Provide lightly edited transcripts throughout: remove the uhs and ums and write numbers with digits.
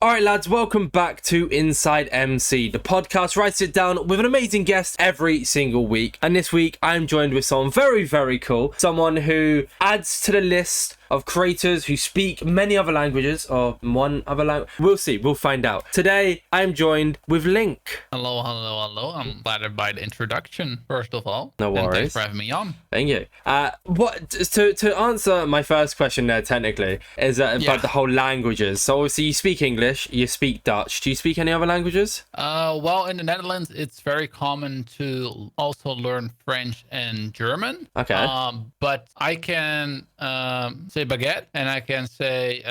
Alright lads, welcome back to InsideMC, the podcast where I sit down with an amazing guest every single week. And this week I'm joined with someone very, very cool. Someone who adds to the list of creators who speak many other languages, or one other language. We'll see, we'll find out. Today I'm joined with Link. Hello. I'm flattered by the introduction, first of all. No worries. And thanks for having me on. Thank you. To answer my first question there, technically, is about the whole languages. So obviously you speak English, you speak Dutch. Do you speak any other languages? Well, in the Netherlands, it's very common to also learn French and German. Okay. But I can say baguette and I can say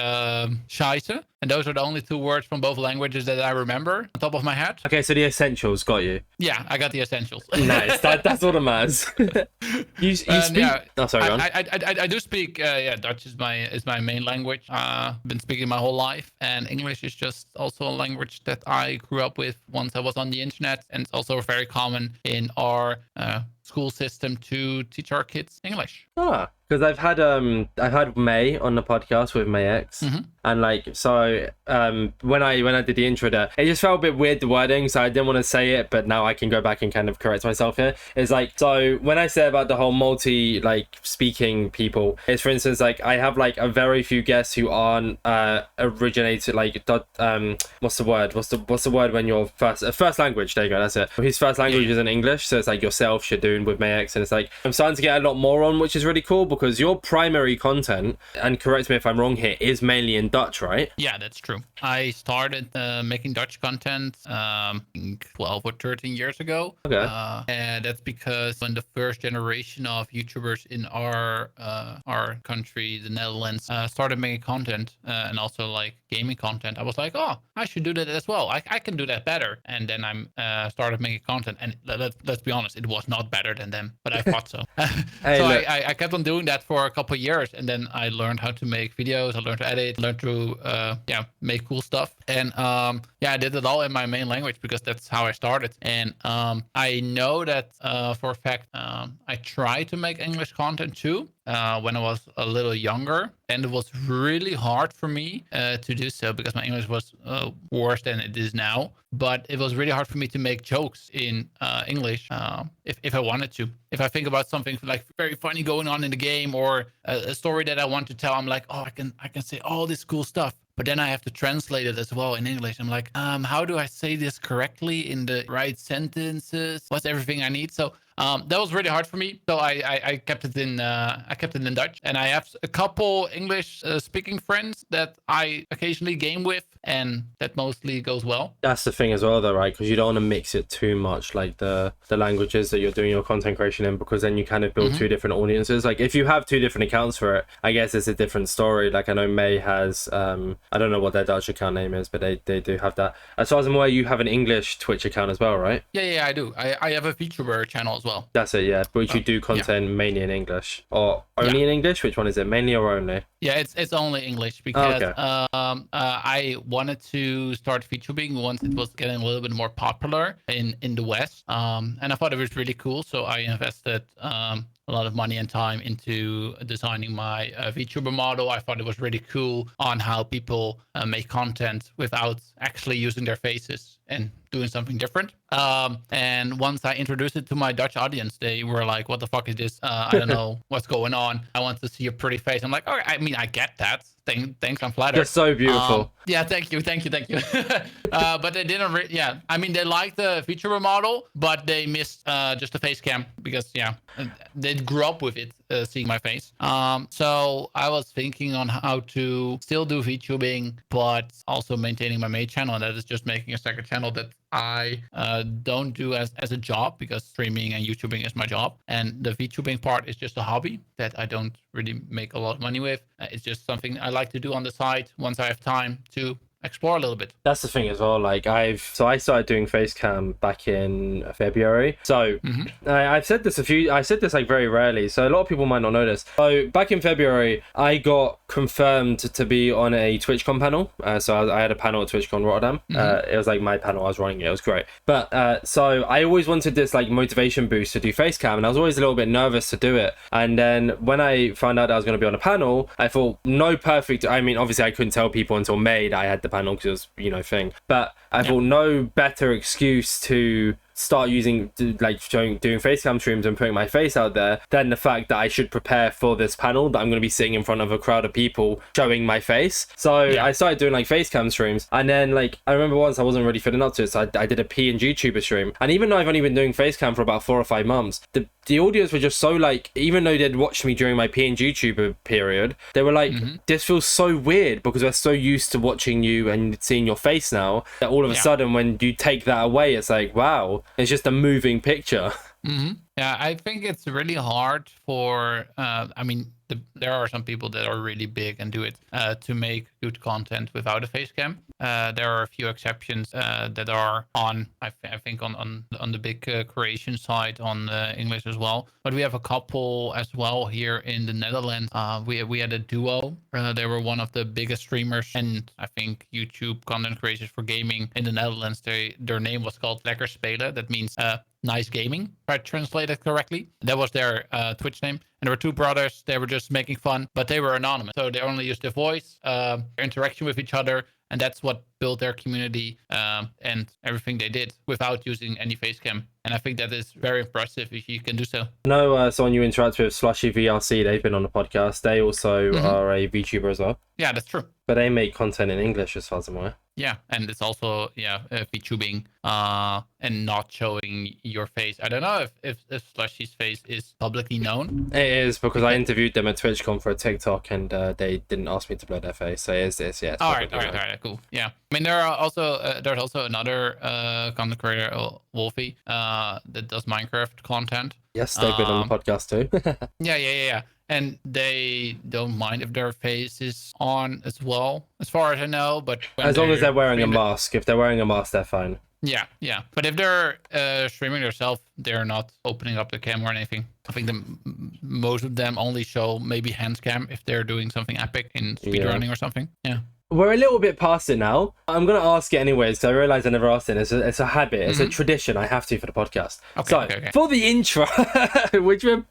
scheisse. And those are the only two words from both languages that I remember on top of my head. Okay, so the essentials got you. Yeah, I got the essentials. Nice. That's all that matters. you speak? Yeah, oh, sorry, go on. I do speak. Dutch is my main language. I've been speaking my whole life, and English is just also a language that I grew up with once I was on the internet, and it's also very common in our school system to teach our kids English. Because I've had May on the podcast with my ex, and when I did the intro there, it just felt a bit weird, the wording, so I didn't want to say it, but now I can go back and kind of correct myself here. It's like, so when I say about the whole speaking people, it's, for instance, like I have like a very few guests who aren't originated what's the word when your first language, there you go, that's it, his first language isn't English, so it's like yourself, Shadoon, with my ex, and it's like I'm starting to get a lot more on, which is really cool, because your primary content, and correct me if I'm wrong here, is mainly in Dutch, right? Yeah, that's true. I started making Dutch content 12 or 13 years ago. Okay. And that's because when the first generation of YouTubers in our country, the Netherlands, started making content and also like gaming content, I was like, oh, I should do that as well. I can do that better. And then I started making content, and let's be honest, it was not better than them, but I thought so. I kept on doing that for a couple of years, and then I learned how to make videos, I learned to edit, learned to make cool stuff, and I did it all in my main language because that's how I started. And I know that for a fact I tried to make English content too when I was a little younger, and it was really hard for me to do so because my English was worse than it is now. But it was really hard for me to make jokes in English if I wanted to. If I think about something like very funny going on in the game, or a story that I want to tell, I'm like, oh, I can say all this cool stuff. But then I have to translate it as well in English. I'm like, how do I say this correctly in the right sentences? What's everything I need? So that was really hard for me. So I kept it in Dutch, and I have a couple English speaking friends that I occasionally game with, and that mostly goes well. That's the thing as well, though, right? Because you don't want to mix it too much, like the languages that you're doing your content creation in, because then you kind of build two different audiences. Like if you have two different accounts for it, I guess it's a different story. Like I know May has I don't know what their Dutch account name is, but they do have that. As far as I'm aware, you have an English Twitch account as well, right? Yeah, I do. I have a VTuber channel as well. That's it, yeah. But you do content mainly in English, or only in English? Which one is it? Mainly or only? Yeah, it's only English because I wanted to start VTubing once it was getting a little bit more popular in the West, and I thought it was really cool. So I invested a lot of money and time into designing my VTuber model. I thought it was really cool on how people make content without actually using their faces and doing something different. And once I introduced it to my Dutch audience, they were like, what the fuck is this? I don't know what's going on. I want to see your pretty face. I'm like, oh, I mean, I get that. Thanks, I'm flattered. You're so beautiful. Yeah, thank you. But they didn't I mean, they liked the VTuber model, but they missed just the face cam because they grew up with it, seeing my face. So I was thinking on how to still do VTubing, but also maintaining my main channel, and that is just making a second channel that I don't do as a job, because streaming and YouTubing is my job, and the VTubing part is just a hobby that I don't really make a lot of money with. It's just something I like to do on the side once I have time to explore a little bit. That's the thing as well. Like I started doing facecam back in February. So I've said this like very rarely, so a lot of people might not know this. So back in February, I got confirmed to be on a TwitchCon panel. So I had a panel at TwitchCon Rotterdam. It was like my panel, I was running it. It was great. But so I always wanted this like motivation boost to do facecam, and I was always a little bit nervous to do it. And then when I found out that I was going to be on a panel, I thought I mean, obviously I couldn't tell people until May that I had the panel because it was, you know, thing. But I thought no better excuse to start using, like, doing facecam streams and putting my face out there than the fact that I should prepare for this panel that I'm going to be sitting in front of a crowd of people showing my face. So I started doing like facecam streams, and then like I remember once I wasn't really feeling up to it, so I did a PNG tuber stream, and even though I've only been doing facecam for about 4 or 5 months, the audience were just so like, even though they'd watched me during my PNG tuber period, they were like, this feels so weird because we're so used to watching you and seeing your face now that all of a sudden when you take that away, it's like, wow, it's just a moving picture. Yeah, I think it's really hard for, I mean, there are some people that are really big and do it to make good content without a face cam. There are a few exceptions that are on, I think, on the big creation side on English as well. But we have a couple as well here in the Netherlands. We had a duo. They were one of the biggest streamers and I think YouTube content creators for gaming in the Netherlands. Their name was called Lekker Spelen. That means nice gaming, if I translate it correctly. That was their Twitch name. And there were two brothers. They were just making fun, but they were anonymous. So they only used their voice, their interaction with each other. And that's what built their community and everything they did without using any face cam. And I think that is very impressive if you can do so. No, someone you interact with, Slushy VRC, they've been on the podcast. They also are a VTuber as well. Yeah, that's true. But they make content in English as far as I'm aware. Yeah, and it's also, VTubing and not showing your face. I don't know if Slushy's face is publicly known. It is, because I interviewed them at TwitchCon for a TikTok and they didn't ask me to blur their face. So it is, yeah. All right, cool. Yeah. I mean, there are also, there's also another content creator, Wolfie, that does Minecraft content. Yes, they've been on the podcast too. Yeah. And they don't mind if their face is on as well, as far as I know. But as long as they're wearing a mask. If they're wearing a mask, they're fine. Yeah. But if they're streaming themselves, they're not opening up the camera or anything. I think most of them only show maybe hand cam if they're doing something epic in speedrunning or something. Yeah. We're a little bit past it now. I'm going to ask it anyways, because I realize I never asked it. It's a habit. It's a tradition I have to for the podcast. Okay. For the intro, which we're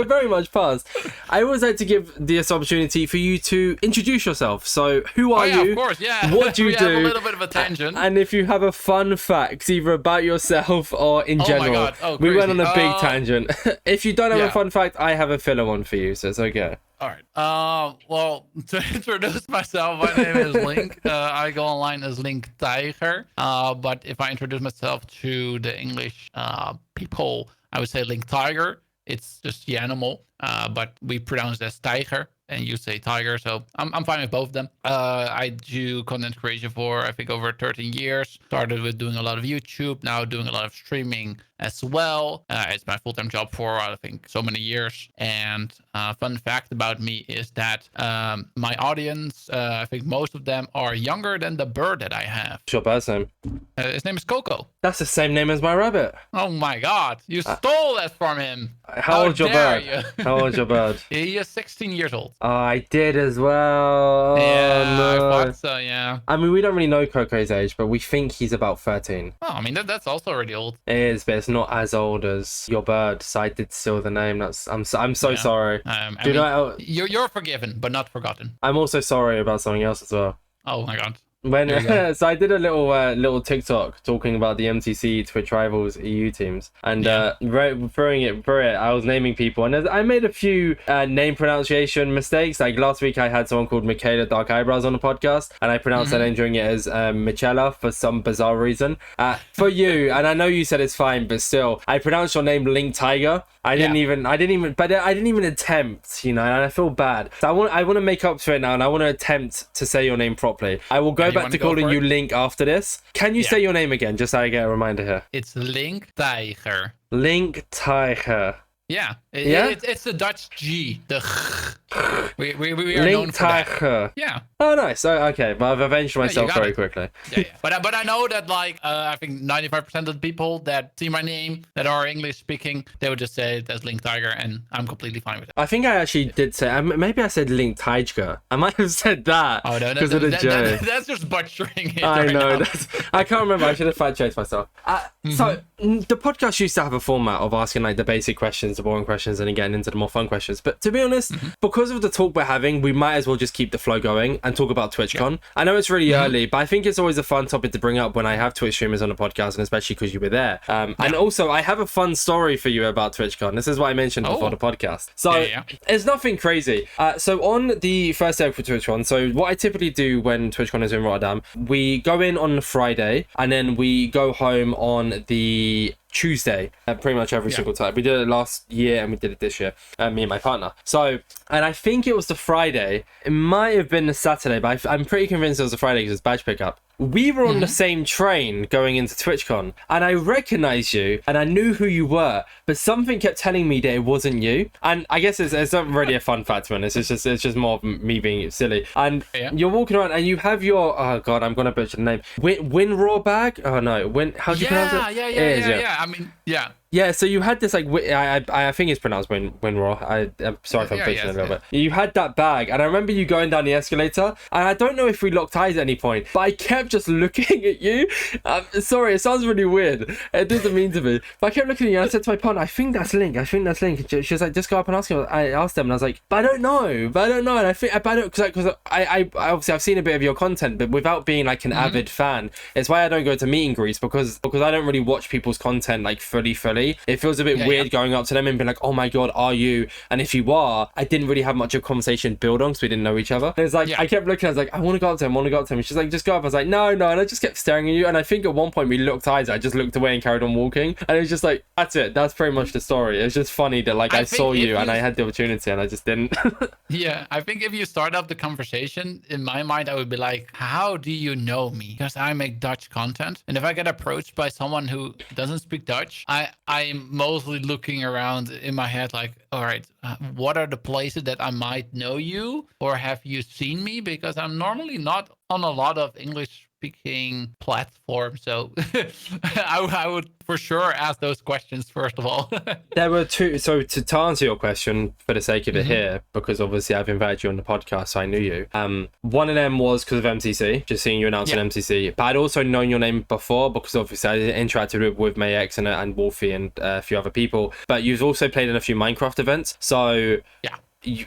very much past, I always like to give this opportunity for you to introduce yourself. So who are you? Of course, yeah. What do you do? Have a little bit of a tangent. And if you have a fun fact, either about yourself or in general. My God. We went on a big tangent. If you don't have a fun fact, I have a filler one for you, so it's okay. All right. Well, to introduce myself, my name is Link. I go online as LinkTijger. But if I introduce myself to the English people, I would say LinkTijger. It's just the animal, but we pronounce it as tiger, and you say tiger. So I'm fine with both of them. I do content creation for, I think, over 13 years. Started with doing a lot of YouTube, now doing a lot of streaming as well. It's my full-time job for, I think, so many years. And fun fact about me is that my audience, I think most of them are younger than the bird that I have. What's your bird's name? His name is Coco. That's the same name as my rabbit. Oh my God, you stole that from him. How old's your bird? How old's your bird? He is 16 years old. Oh, I did as well. Yeah, no. I thought so, yeah. I mean, we don't really know Coco's age, but we think he's about 13. Oh, I mean, that's also already old. It is, but it's not as old as your bird, so I did steal the name. I'm so sorry. You're forgiven, but not forgotten. I'm also sorry about something else as well. Oh my God. So I did a little TikTok talking about the MTC Twitch Rivals EU teams, and throwing it through it, I was naming people, and I made a few name pronunciation mistakes. Like last week I had someone called Michaela Dark Eyebrows on the podcast, and I pronounced her name during it as Michela for some bizarre reason. For you, and I know you said it's fine, but still, I pronounced your name LinkTijger. I didn't even attempt, you know, and I feel bad. So I want to make up for it now, and I want to attempt to say your name properly. I will go back to calling you Link after this. Can you say your name again, just so I get a reminder here? It's LinkTijger. LinkTijger. Yeah. It's the Dutch G. The we are known for that. Yeah. Oh, nice. Okay, but I've avenged myself very quickly. Yeah. But I know that I think 95% of the people that see my name that are English speaking, they would just say it as LinkTijger, and I'm completely fine with it. I think I actually did say, maybe I said LinkTijger. I might have said that. Oh no, because of the J. That's just butchering it. I know. I can't remember. I should have fact-checked myself. So the podcast used to have a format of asking like the basic questions, the boring questions, and then getting into the more fun questions. But to be honest, because because of the talk we're having, we might as well just keep the flow going and talk about TwitchCon. I know it's really early, but I think it's always a fun topic to bring up when I have Twitch streamers on the podcast, and especially because you were there. And also, I have a fun story for you about TwitchCon. This is what I mentioned before the podcast. So it's nothing crazy. So on the first day of TwitchCon, so what I typically do when TwitchCon is in Rotterdam, we go in on the Friday and then we go home on the Tuesday, pretty much every single time. We did it last year and we did it this year, me and my partner. So, and I think it was the Friday. It might have been the Saturday, but I'm pretty convinced it was the Friday because it's badge pickup. We were on the same train going into TwitchCon, and I recognized you and I knew who you were, but something kept telling me that it wasn't you. And I guess it's not really a fun fact, man. It's just more of me being silly. And you're walking around and you have your, oh god, I'm gonna butcher the name, Winraw bag. Oh no, how do you pronounce it? Yeah. I mean, yeah, so you had this like I think it's pronounced Winraw. I'm sorry if I'm butchering it a little bit. You had that bag, and I remember you going down the escalator, and I don't know if we locked eyes at any point, but I kept just looking at you. Sorry, it sounds really weird. It doesn't mean to be, but I kept looking at you. And I said to my partner, "I think that's Link. And she was like, "Just go up and ask him." I asked them, and I was like, "But I don't know. And I think I don't because I obviously I've seen a bit of your content, but without being like an avid fan, it's why I don't go to meet and greets because I don't really watch people's content like fully. It feels a bit weird going up to them and being like, oh my god, are you? And if you are, I didn't really have much of a conversation build on because we didn't know each other. And it's like I kept looking, I was like, I want to go up to him, And she's like, just go up. I was like, no, and I just kept staring at you. And I think at one point we looked eyes, I just looked away and carried on walking. And it was just like, that's it. That's pretty much the story. It's just funny that like I saw you and I had the opportunity and I just didn't. Yeah, I think if you start up the conversation, in my mind, I would be like, how do you know me? Because I make Dutch content. And if I get approached by someone who doesn't speak Dutch, I'm mostly looking around in my head like, all right, what are the places that I might know you or have you seen me? Because I'm normally not on a lot of English speaking platform, so I would for sure ask those questions first of all. There were two, so to answer your question for the sake of it here, because obviously I've invited you on the podcast, so I knew you. One of them was because of MCC, just seeing you announce an MCC, but I'd also known your name before because obviously I interacted with MayX and Wolfie and a few other people, but you've also played in a few Minecraft events, so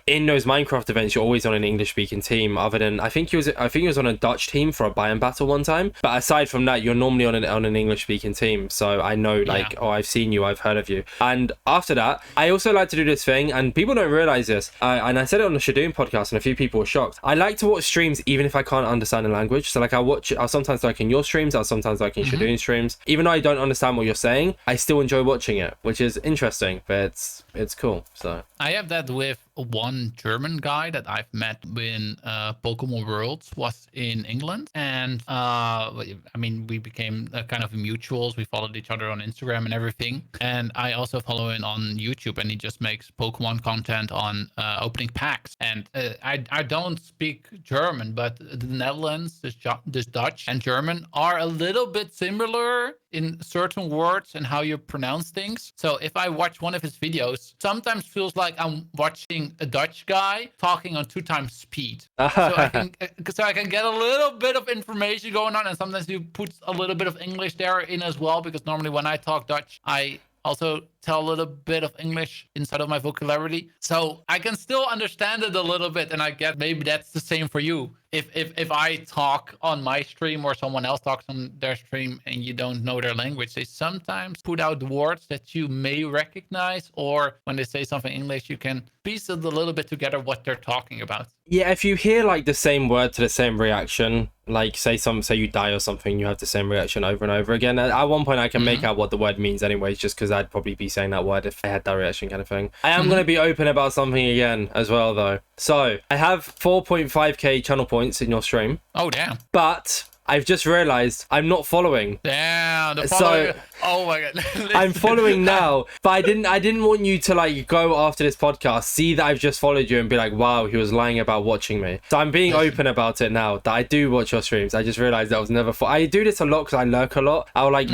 in those Minecraft events, you're always on an English-speaking team. Other than I think he was on a Dutch team for a buy-in battle one time. But aside from that, you're normally on an English-speaking team. So I know, like, oh, I've seen you, I've heard of you. And after that, I also like to do this thing, and people don't realize this. And I said it on the Shadoon podcast, and a few people were shocked. I like to watch streams even if I can't understand the language. So like I'll sometimes like in your streams, I'll sometimes like in Shadoon streams. Even though I don't understand what you're saying, I still enjoy watching it, which is interesting. But it's cool. So I have that with one German guy that I've met when Pokémon Worlds was in England, and I mean, we became kind of mutuals. We followed each other on Instagram and everything, and I also follow him on YouTube, and he just makes Pokemon content on opening packs. And I don't speak German, but the Netherlands, this Dutch and German are a little bit similar in certain words and how you pronounce things. So if I watch one of his videos, sometimes feels like I'm watching a Dutch guy talking on 2 times speed. So I can get a little bit of information going on, and sometimes you put a little bit of English there in as well, because normally when I talk Dutch, I also tell a little bit of English inside of my vocabulary. So I can still understand it a little bit, and I get maybe that's the same for you. If I talk on my stream or someone else talks on their stream and you don't know their language, they sometimes put out words that you may recognize, or when they say something in English, you can piece it a little bit together what they're talking about. Yeah, if you hear like the same word to the same reaction, like say you die or something, you have the same reaction over and over again. At one point I can make out what the word means anyways, just because I'd probably be saying that word if I had that reaction kind of thing. I am going to be open about something again as well though. So I have 4.5k channel points in your stream. Oh damn. But I've just realized I'm not following. Damn, the follower. So, oh my god. I'm following now, but I didn't want you to like go after this podcast, see that I've just followed you and be like, wow, he was lying about watching me. So I'm being open about it now that I do watch your streams. I just realized I was never I do this a lot because I lurk a lot. I'll like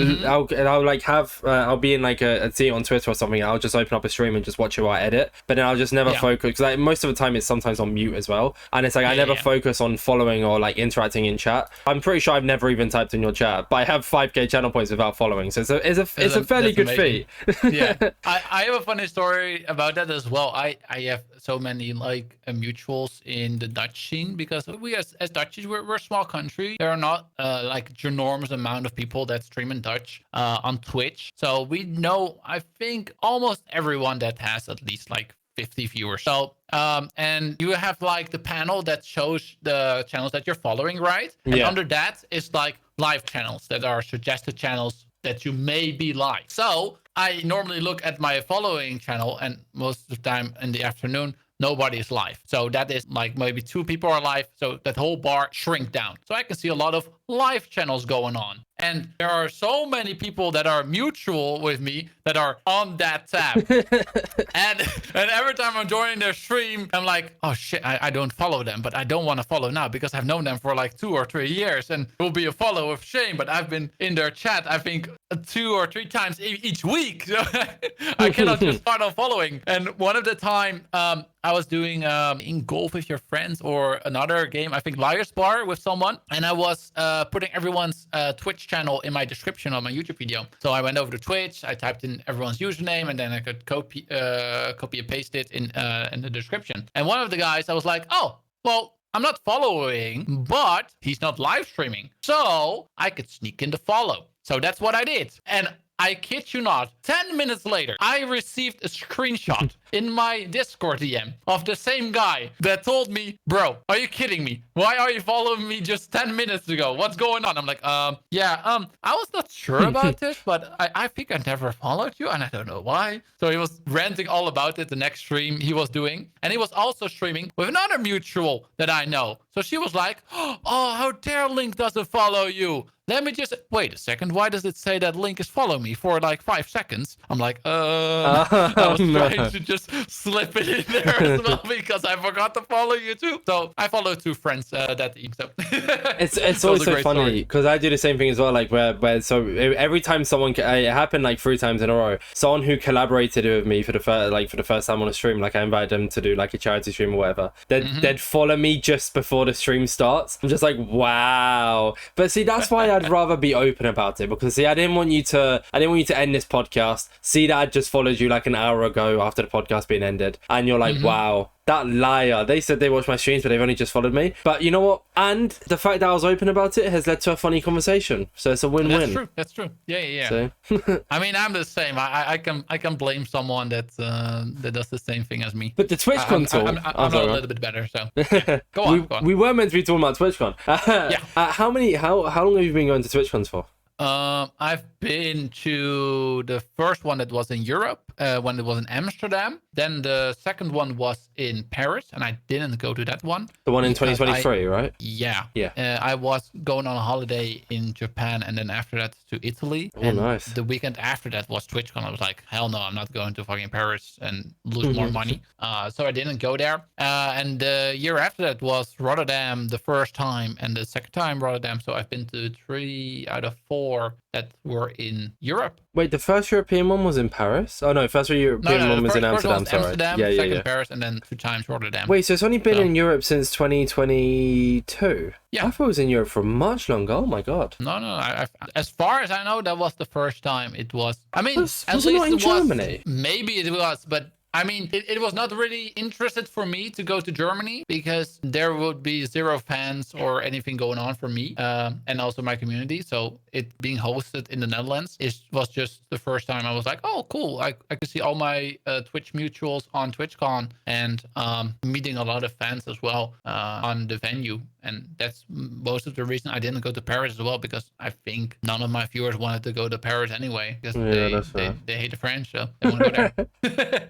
I'll be in like a scene on Twitter or something, and I'll just open up a stream and just watch it while I edit, but then I'll just never focus, because like, most of the time it's sometimes on mute as well, and it's like I never focus on following or like interacting in chat. I'm pretty sure I've never even typed in your chat, but I have 5k channel points without following. So it's a fairly good feat. Yeah, I have a funny story about that as well. I have so many like mutuals in the Dutch scene because we as Dutchies, we're a small country. There are not like ginormous amount of people that stream in Dutch on Twitch. So we know, I think, almost everyone that has at least like 50 viewers. So and you have like the panel that shows the channels that you're following, right? And under that is like live channels that are suggested channels that you may be like. So I normally look at my following channel, and most of the time in the afternoon, nobody is live. So that is like maybe 2 people are live. So that whole bar shrink down. So I can see a lot of live channels going on. And there are so many people that are mutual with me that are on that tab. and every time I'm joining their stream, I'm like, oh shit, I don't follow them, but I don't want to follow now because I've known them for like 2 or 3 years and it will be a follow with shame. But I've been in their chat, I think 2 or 3 times each week. So I cannot just start on following. And one of the time I was doing in golf with your friends or another game, I think Liar's Bar with someone. And I was putting everyone's Twitch channel in my description on my YouTube video. So I went over to Twitch, I typed in everyone's username, and then I could copy and paste it in the description. And one of the guys, I was like, oh, well, I'm not following, but he's not live streaming. So I could sneak in the follow. So that's what I did. And I kid you not, 10 minutes later, I received a screenshot in my Discord DM of the same guy that told me, bro, are you kidding me? Why are you following me just 10 minutes ago? What's going on? I'm like, I was not sure about this, but I think I never followed you and I don't know why. So he was ranting all about it the next stream he was doing. And he was also streaming with another mutual that I know. So she was like, oh, how dare Link doesn't follow you? Let me just wait a second. Why does it say that Link is following me for like 5 seconds? I'm like, I was trying to just slip it in there as well because I forgot to follow you too. So I followed 2 friends that evening. So it's always so funny because I do the same thing as well. Like where so every time someone it happened like 3 times in a row. Someone who collaborated with me for the first time on a stream, like I invited them to do like a charity stream or whatever. They'd follow me just before the stream starts. I'm just like, wow. But see, that's why I'd rather be open about it because see, I didn't want you to end this podcast, see that I just followed you like an hour ago after the podcast being ended, and you're like, wow, that liar. They said they watched my streams, but they've only just followed me. But you know what? And the fact that I was open about it has led to a funny conversation. So it's a win-win. That's true. Yeah. So. I mean, I'm the same. I can blame someone that does the same thing as me. But the TwitchCon tool, I'm not a little bit better. So yeah. Go on. We were meant to be talking about TwitchCon. How long have you been going to TwitchCons for? I've been to the first one that was in Europe when it was in Amsterdam. Then the second one was in Paris, and I didn't go to that one. The one in 2023, right? Yeah. Yeah. I was going on a holiday in Japan, and then after that to Italy. Oh, nice. The weekend after that was TwitchCon. I was like, hell no, I'm not going to fucking Paris and lose more money. So I didn't go there. And the year after that was Rotterdam the first time, and the second time Rotterdam. So I've been to 3 out of 4 that were in Europe. Wait, the first European one was in Paris? Oh no, first European one was in Amsterdam. Sorry. Amsterdam, yeah. Second Paris, and then 2 times Rotterdam. Wait, so it's only been in Europe since 2022? Yeah. I thought it was in Europe for much longer. Oh my god. No. As far as I know, that was the first time it was. I mean, was it not in Germany? Maybe it was, but I mean, it was not really interested for me to go to Germany because there would be 0 fans or anything going on for me and also my community. So it being hosted in the Netherlands was just the first time I was like, oh, cool. I could see all my Twitch mutuals on TwitchCon and meeting a lot of fans as well on the venue. And that's most of the reason I didn't go to Paris as well, because I think none of my viewers wanted to go to Paris anyway, because they hate the French, so they want to go there.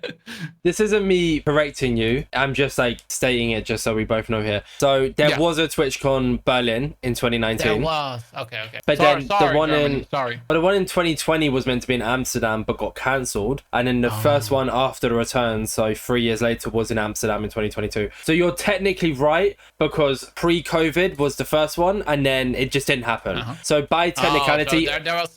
This isn't me correcting you. I'm just like stating it just so we both know here. So there was a TwitchCon Berlin in 2019. There was. Okay. But the one in 2020 was meant to be in Amsterdam but got cancelled. And then the first one after the return, so 3 years later, was in Amsterdam in 2022. So you're technically right, because pre-COVID was the first one and then it just didn't happen. So by technicality,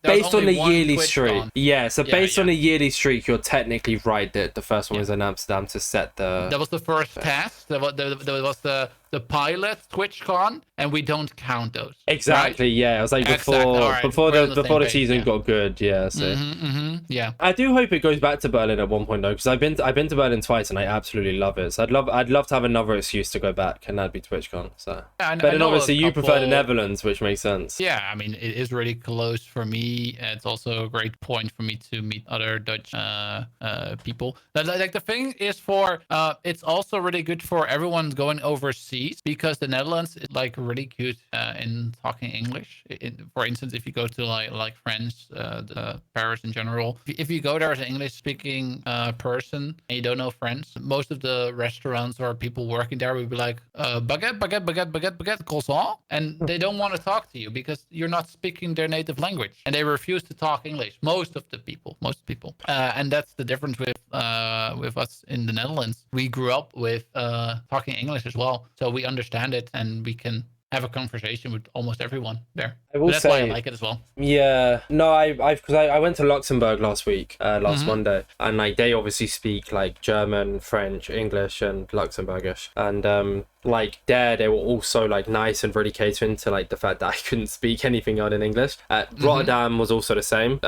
based on the yearly streak. Yeah, so based on the yearly streak, you're technically right that the first one was in Amsterdam to set the... That was the first test. That was the the pilot TwitchCon, and we don't count those. Exactly. Right? Yeah, it was like Exactly. All right. before We're on the the same season page, yeah. got good. Yeah. So Yeah. I do hope it goes back to Berlin at one point though, because I've been to Berlin twice and I absolutely love it. So I'd love to have another excuse to go back, and that'd be TwitchCon. So Yeah, but then obviously you prefer the Netherlands, which makes sense. Yeah, I mean, it is really close for me. It's also a great point for me to meet other Dutch people. Like the thing is it's also really good for everyone going overseas, because the Netherlands is like really good in talking English. For instance, if you go to like France, Paris in general, if you go there as an English-speaking person and you don't know French, most of the restaurants or people working there will be like baguette, baguette, baguette, baguette, baguette, croissant, and they don't want to talk to you because you're not speaking their native language, and they refuse to talk English. Most people, and that's the difference with us in the Netherlands. We grew up with talking English as well, so we understand it and we can have a conversation with almost everyone there. That's why I like it as well. Yeah, no, because I went to Luxembourg last week, last Monday, and like they obviously speak like German, French, English, and Luxembourgish, and like there they were also like nice and really catering to like the fact that I couldn't speak anything other than English. Rotterdam was also the same.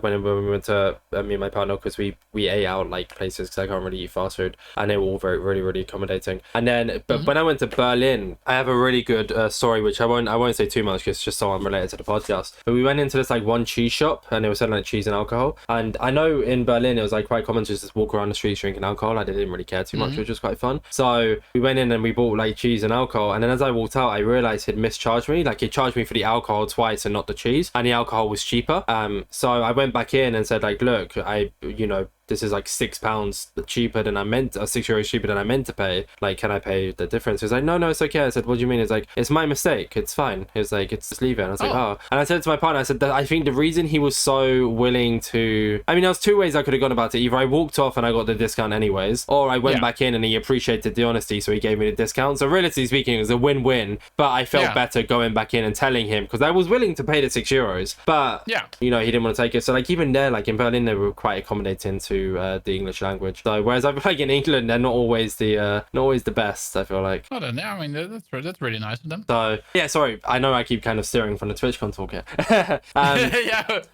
When we went to me and my partner, because we ate out like places because I can't really eat fast food, and they were all really accommodating. And then, but when I went to Berlin, I have a really good story which I won't say too much because it's just so unrelated to the podcast. But we went into this like one cheese shop and they were selling like cheese and alcohol. And I know in Berlin it was like quite common to just walk around the streets drinking alcohol. Like, they didn't really care too much, which was quite fun. So we went in and we bought like cheese and alcohol, and then as I walked out I realized he'd mischarged me. Like, he charged me for the alcohol twice and not the cheese, and the alcohol was cheaper. So I went back in and said like, look, this is like £6 cheaper than I meant, or €6 cheaper than I meant to pay. Like, can I pay the difference? He was like, no, it's okay. I said, what do you mean? It's like, it's my mistake. It's fine. He was like, just leave it. And I was like, oh. And I said to my partner, I said that I think the reason he was so willing to, I mean, there was two ways I could have gone about it. Either I walked off and I got the discount anyways, or I went back in and he appreciated the honesty, so he gave me the discount. So relatively speaking, it was a win-win. But I felt better going back in and telling him, because I was willing to pay the €6. But, he didn't want to take it. So like, even there, like in Berlin, they were quite accommodating to the English language. So whereas I feel like in England they're not always the best, I feel like. I don't know. I mean, that's really nice of them. So yeah, sorry, I know I keep kind of steering from the TwitchCon talk here.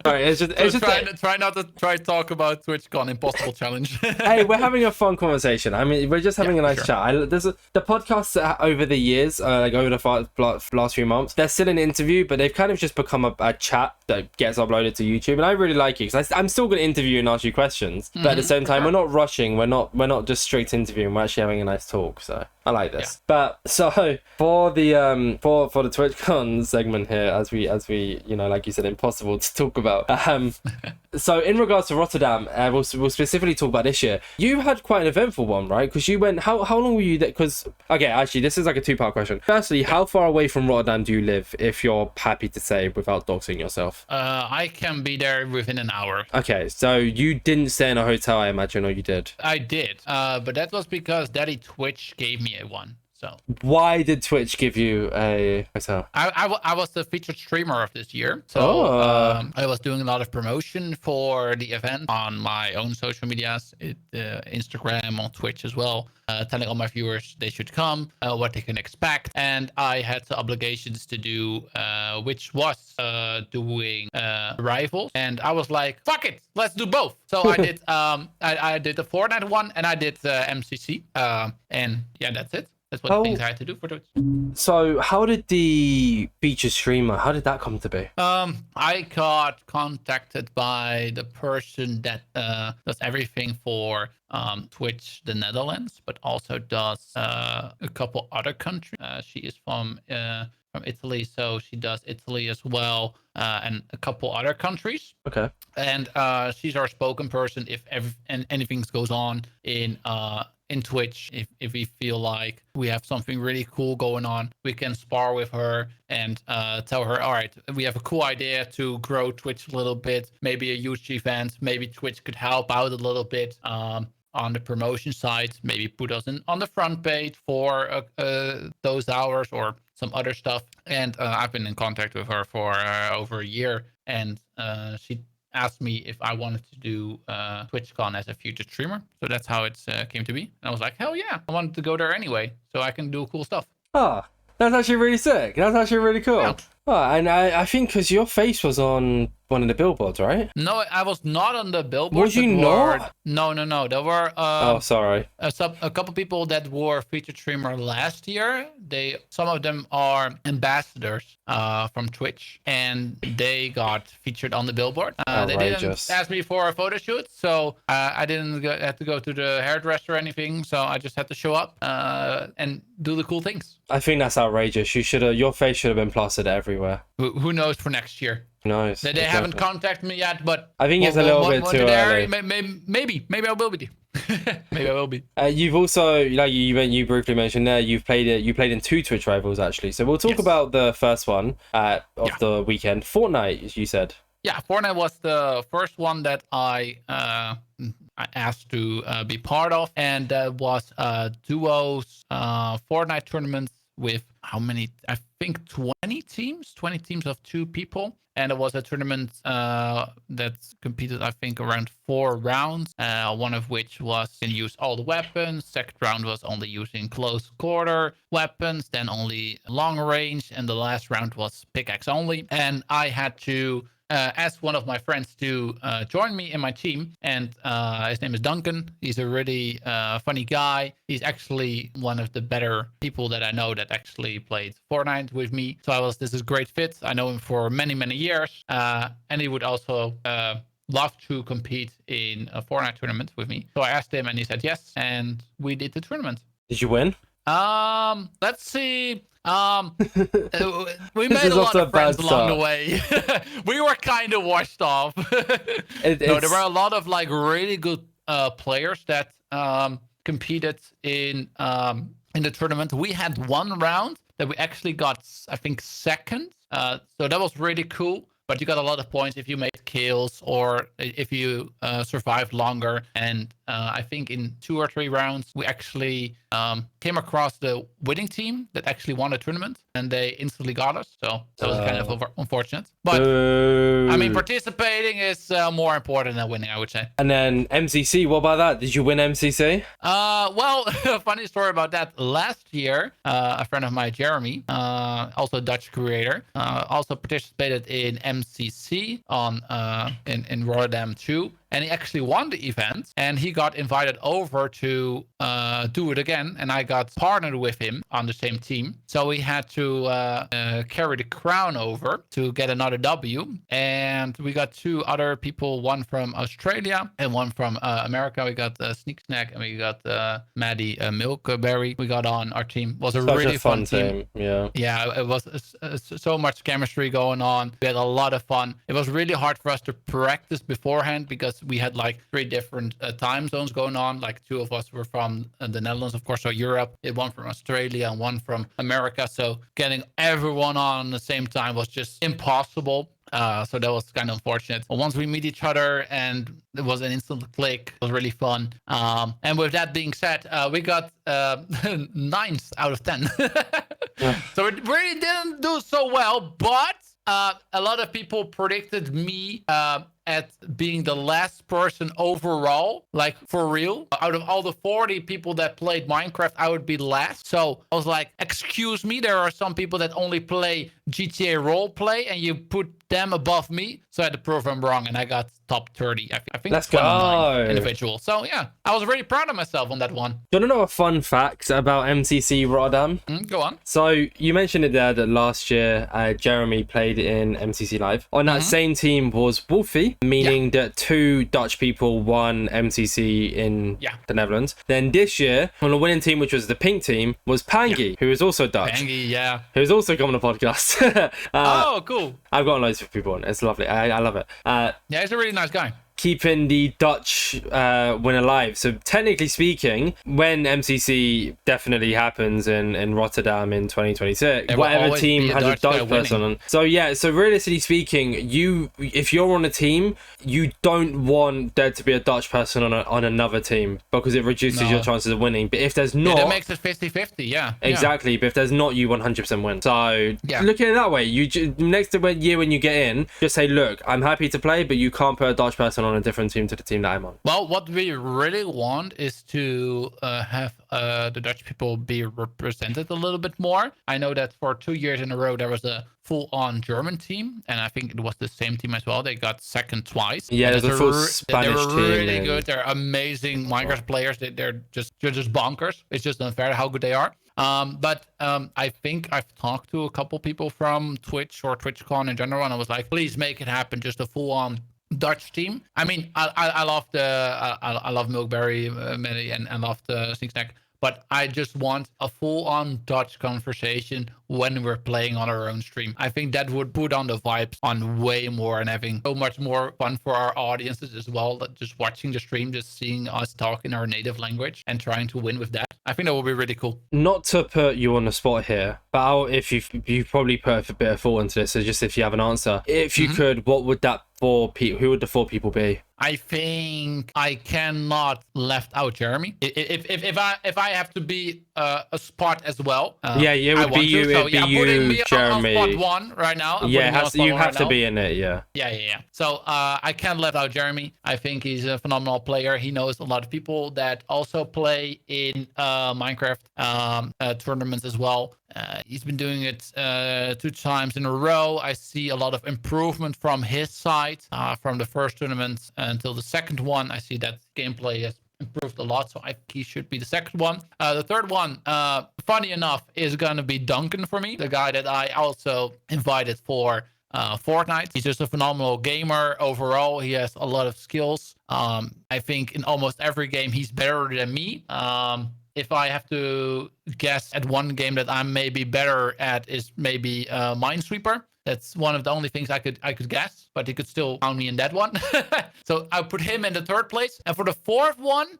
Sorry, it's just try not to talk about TwitchCon Impossible Challenge. Hey, we're having a fun conversation. I mean, we're just having a nice chat. The podcasts over the years, like over the last few months, they're still an interview, but they've kind of just become a chat that gets uploaded to YouTube, and I really like it because I'm still going to interview and ask you questions, but at the same time, we're not rushing. We're not just straight interviewing. We're actually having a nice talk. So I like this. But so for the for the TwitchCon segment here, as we like you said, impossible to talk about. So in regards to Rotterdam, we'll specifically talk about this year. You had quite an eventful one, right? Because you went. How long were you there? Because actually, this is like a two-part question. Firstly, how far away from Rotterdam do you live? If you're happy to say, without doxing yourself. I can be there within an hour. Okay, so you didn't stay in a hotel, I imagine, or you did? I did, but that was because Daddy Twitch gave me one. So why did Twitch give you a hotel? I was the featured streamer of this year. So I was doing a lot of promotion for the event on my own social medias, Instagram, on Twitch as well, telling all my viewers they should come, what they can expect. And I had the obligations to do, which was doing rivals. And I was like, fuck it, let's do both. So I did I did the Fortnite one and I did the MCC. And yeah, that's it. That's what the things I had to do for Twitch. So how did the featured streamer, how did that come to be? I got contacted by the person that does everything for Twitch the Netherlands, but also does a couple other countries. She is from Italy, so she does Italy as well, and a couple other countries. Okay. And she's our spoken person if anything goes on in Twitch. If we feel like we have something really cool going on, we can spar with her and tell her, all right, we have a cool idea to grow Twitch a little bit, maybe a huge event, maybe Twitch could help out a little bit on the promotion side, maybe put us on the front page for those hours or some other stuff. And I've been in contact with her for over a year, and she asked me if I wanted to do TwitchCon as a future streamer. So that's how it came to be. And I was like, hell yeah, I wanted to go there anyway, so I can do cool stuff. Oh, that's actually really sick. That's actually really cool. Yeah. Oh, and I think because your face was on one of the billboards, right? No, I was not on the billboard. Was you not? No. There were Oh, sorry. a couple people that were featured streamer last year. Some of them are ambassadors from Twitch, and they got featured on the billboard. They didn't ask me for a photo shoot, so I didn't have to go to the hairdresser or anything. So I just had to show up and do the cool things. I think that's outrageous. Your face should have been plastered everywhere. Who knows for next year? Nice. They haven't contacted me yet, but I think it's a little bit too early. Maybe I will be. Maybe I will be. You've also, like you briefly mentioned there, you played in 2 Twitch rivals actually. So we'll talk about the first one of the weekend. Fortnite, you said. Yeah, Fortnite was the first one that I asked to be part of, and that was duos Fortnite tournaments with how many? I think 20 teams of 2 people. And it was a tournament that competed, I think, around 4 rounds, one of which was to use all the weapons. Second round was only using close quarter weapons, then only long range, and the last round was pickaxe only. And I had to ask one of my friends to join me in my team, and his name is Duncan. He's a really funny guy. He's actually one of the better people that I know that actually played Fortnite with me. So this is a great fit. I know him for many, many years, and he would also love to compete in a Fortnite tournament with me. So I asked him, and he said yes, and we did the tournament. Did you win? Let's see. We made a lot of friends along the way. We were kind of washed off. No, there were a lot of like really good players that competed in the tournament. We had one round that we actually got, I think, second. So that was really cool. But you got a lot of points if you made kills or if you survived longer. And I think in 2 or 3 rounds, we actually came across the winning team that actually won the tournament, and they instantly got us. So that was kind of unfortunate. But I mean, participating is more important than winning, I would say. And then MCC, what about that? Did you win MCC? Well, funny story about that. Last year, a friend of mine, Jeremy, also a Dutch creator, also participated in MCC in Rotterdam too. And he actually won the event, and he got invited over to do it again. And I got partnered with him on the same team. So we had to carry the crown over to get another W. And we got 2 other people, one from Australia and one from America. We got Sneak Snack and we got Maddie Milkberry. We got on our team. It was a really fun team. Yeah, it was so much chemistry going on. We had a lot of fun. It was really hard for us to practice beforehand because we had like 3 different time zones going on. Like 2 of us were from the Netherlands, of course, so Europe, one from Australia and one from America. So getting everyone on the same time was just impossible. So that was kind of unfortunate. But once we meet each other and it was an instant click, it was really fun. And with that being said, we got 9th out of 10. So it really didn't do so well, but a lot of people predicted me at being the last person overall, like for real. Out of all the 40 people that played Minecraft, I would be last. So I was like, excuse me, there are some people that only play GTA roleplay and you put them above me. So I had to prove them wrong, and I got top 30. I think let's go individual. So yeah, I was really proud of myself on that one. Do you want to know a fun fact about MCC Rotterdam? Go on. So you mentioned it there that last year Jeremy played in MCC Live. On that same team was Wolfie, meaning that 2 Dutch people won MCC in the Netherlands. Then this year, on the winning team, which was the pink team, was Pangy, who is also Dutch. Pangy, who's also come on the podcast. Oh, cool. I've got loads of people on. It's lovely. I love it. He's a really nice guy. Keeping the Dutch win alive. So technically speaking, when MCC definitely happens in Rotterdam in 2026, whatever team has a Dutch person on. So yeah, so realistically speaking, if you're on a team, you don't want there to be a Dutch person on another team because it reduces your chances of winning. But if there's not, that makes it 50-50. Yeah, exactly. But if there's not, you 100% win. So look at it that way. You next year when you get in, just say, look, I'm happy to play, but you can't put a Dutch person person on a different team to the team that I'm on? Well, what we really want is to have the Dutch people be represented a little bit more. I know that for 2 years in a row, there was a full-on German team, and I think it was the same team as well. They got second twice. Yeah, there's a full Spanish team. They're really good. They're amazing Minecraft players. They're just bonkers. It's just unfair how good they are. But I think I've talked to a couple people from Twitch or TwitchCon in general, and I was like, please make it happen. Just a full-on Dutch team. I mean, I love I love Milkberry, Melly, and I love the Sneak Snack. But I just want a full-on Dutch conversation when we're playing on our own stream. I think that would put on the vibes on way more and having so much more fun for our audiences as well. Just watching the stream, just seeing us talk in our native language and trying to win with that. I think that would be really cool. Not to put you on the spot here, but if you probably put a bit of thought into this, so just if you have an answer, if you could, what would that who would the 4 people be? I think I cannot left out Jeremy. If I have to be a spot as well. Yeah, it would be you. It'd be you, Jeremy. On spot 1 right now. Yeah, you have to be in it. Yeah. Yeah. So I can't left out Jeremy. I think he's a phenomenal player. He knows a lot of people that also play in Minecraft tournaments as well. He's been doing it 2 times in a row. I see a lot of improvement from his side, from the first tournament until the second one. I see that gameplay has improved a lot, so I think he should be the second one. The third one, funny enough, is going to be Duncan for me, the guy that I also invited for Fortnite. He's just a phenomenal gamer overall. He has a lot of skills. I think in almost every game he's better than me. If I have to guess at one game that I'm maybe better at is maybe Minesweeper. That's one of the only things I could guess, but he could still count me in that one. So I put him in the 3rd place. And for the 4th one,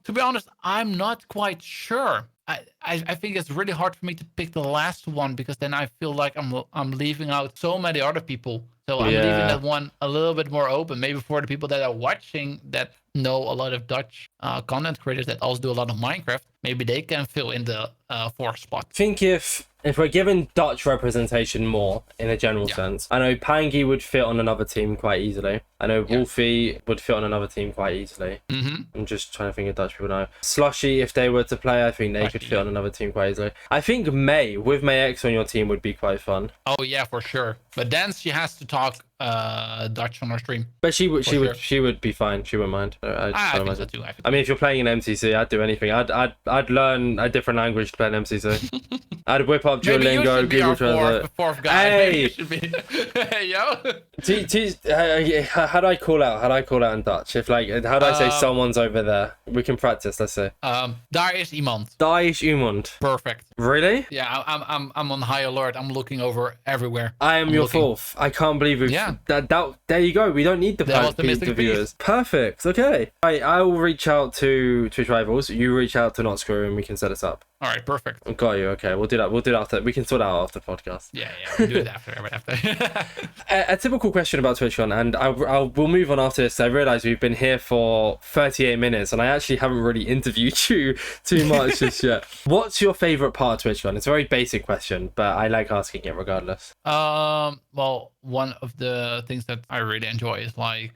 to be honest, I'm not quite sure. I think it's really hard for me to pick the last one because then I feel like I'm leaving out so many other people. So I'm leaving that one a little bit more open. Maybe for the people that are watching that know a lot of Dutch content creators that also do a lot of Minecraft, maybe they can fill in the 4th spot. I think if we're given Dutch representation more in a general sense, I know Pangy would fit on another team quite easily. I know Wolfie would fit on another team quite easily. I'm just trying to think of Dutch people now. Slushy, if they were to play, I think they could fit on another team quite easily. I think May, with May X on your team, would be quite fun. Oh yeah, for sure. But then she has to talk Dutch on her stream. But she would be fine. She wouldn't mind. I think so too. I mean, if you're playing an MCC, I'd do anything. I'd learn a different language to play an MCC. I'd whip up Duolingo, Google Translate. Fourth guy. Hey, hey yo. How do I call out? How do I call out in Dutch? How do I say someone's over there? We can practice. Let's see. Daar is iemand. Daar is iemand. Perfect. Really? Yeah, I'm on high alert. I'm looking over everywhere. I am your 4th. I can't believe we've... Yeah. There you go. We don't need the viewers. Perfect. Okay. I will reach out to Twitch Rivals. You reach out to Not Screw and we can set us up. All right, perfect. Got you. Okay, we'll do that. We'll do that after. We can sort it out after the podcast. Yeah, we'll do it after. A typical question about TwitchCon, and we'll move on after this. I realise we've been here for 38 minutes, and I actually haven't really interviewed you too much just yet. What's your favourite part of TwitchCon? It's a very basic question, but I like asking it regardless. Well, one of the things that I really enjoy is like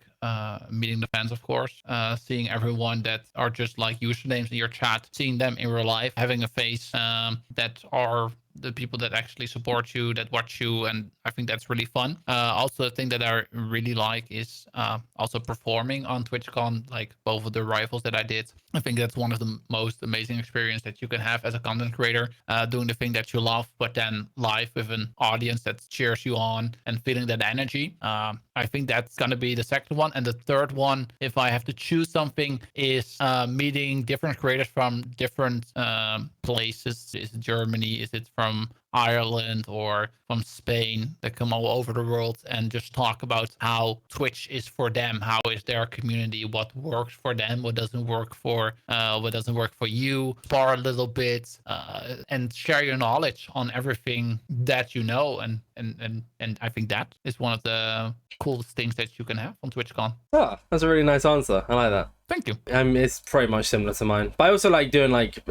meeting the fans, of course, seeing everyone that are just like usernames in your chat, seeing them in real life, having a face that are the people that actually support you, that watch you, and I think that's really fun. Also, the thing that I really like is also performing on TwitchCon, like both of the rivals that I did. I think that's one of the most amazing experience that you can have as a content creator, doing the thing that you love, but then live with an audience that cheers you on and feeling that energy. I think that's going to be the second one. And the third one, if I have to choose something, is meeting different creators from different places. Is it Germany? Is it from Ireland or from Spain, that come all over the world and just talk about how Twitch is for them, how is their community, what works for them, what doesn't work for you, spar a little bit, and share your knowledge on everything that you know, and I think that is one of the coolest things that you can have on TwitchCon. Ah, that's a really nice answer. I like that. thank you. It's pretty much similar to mine. But I also like doing like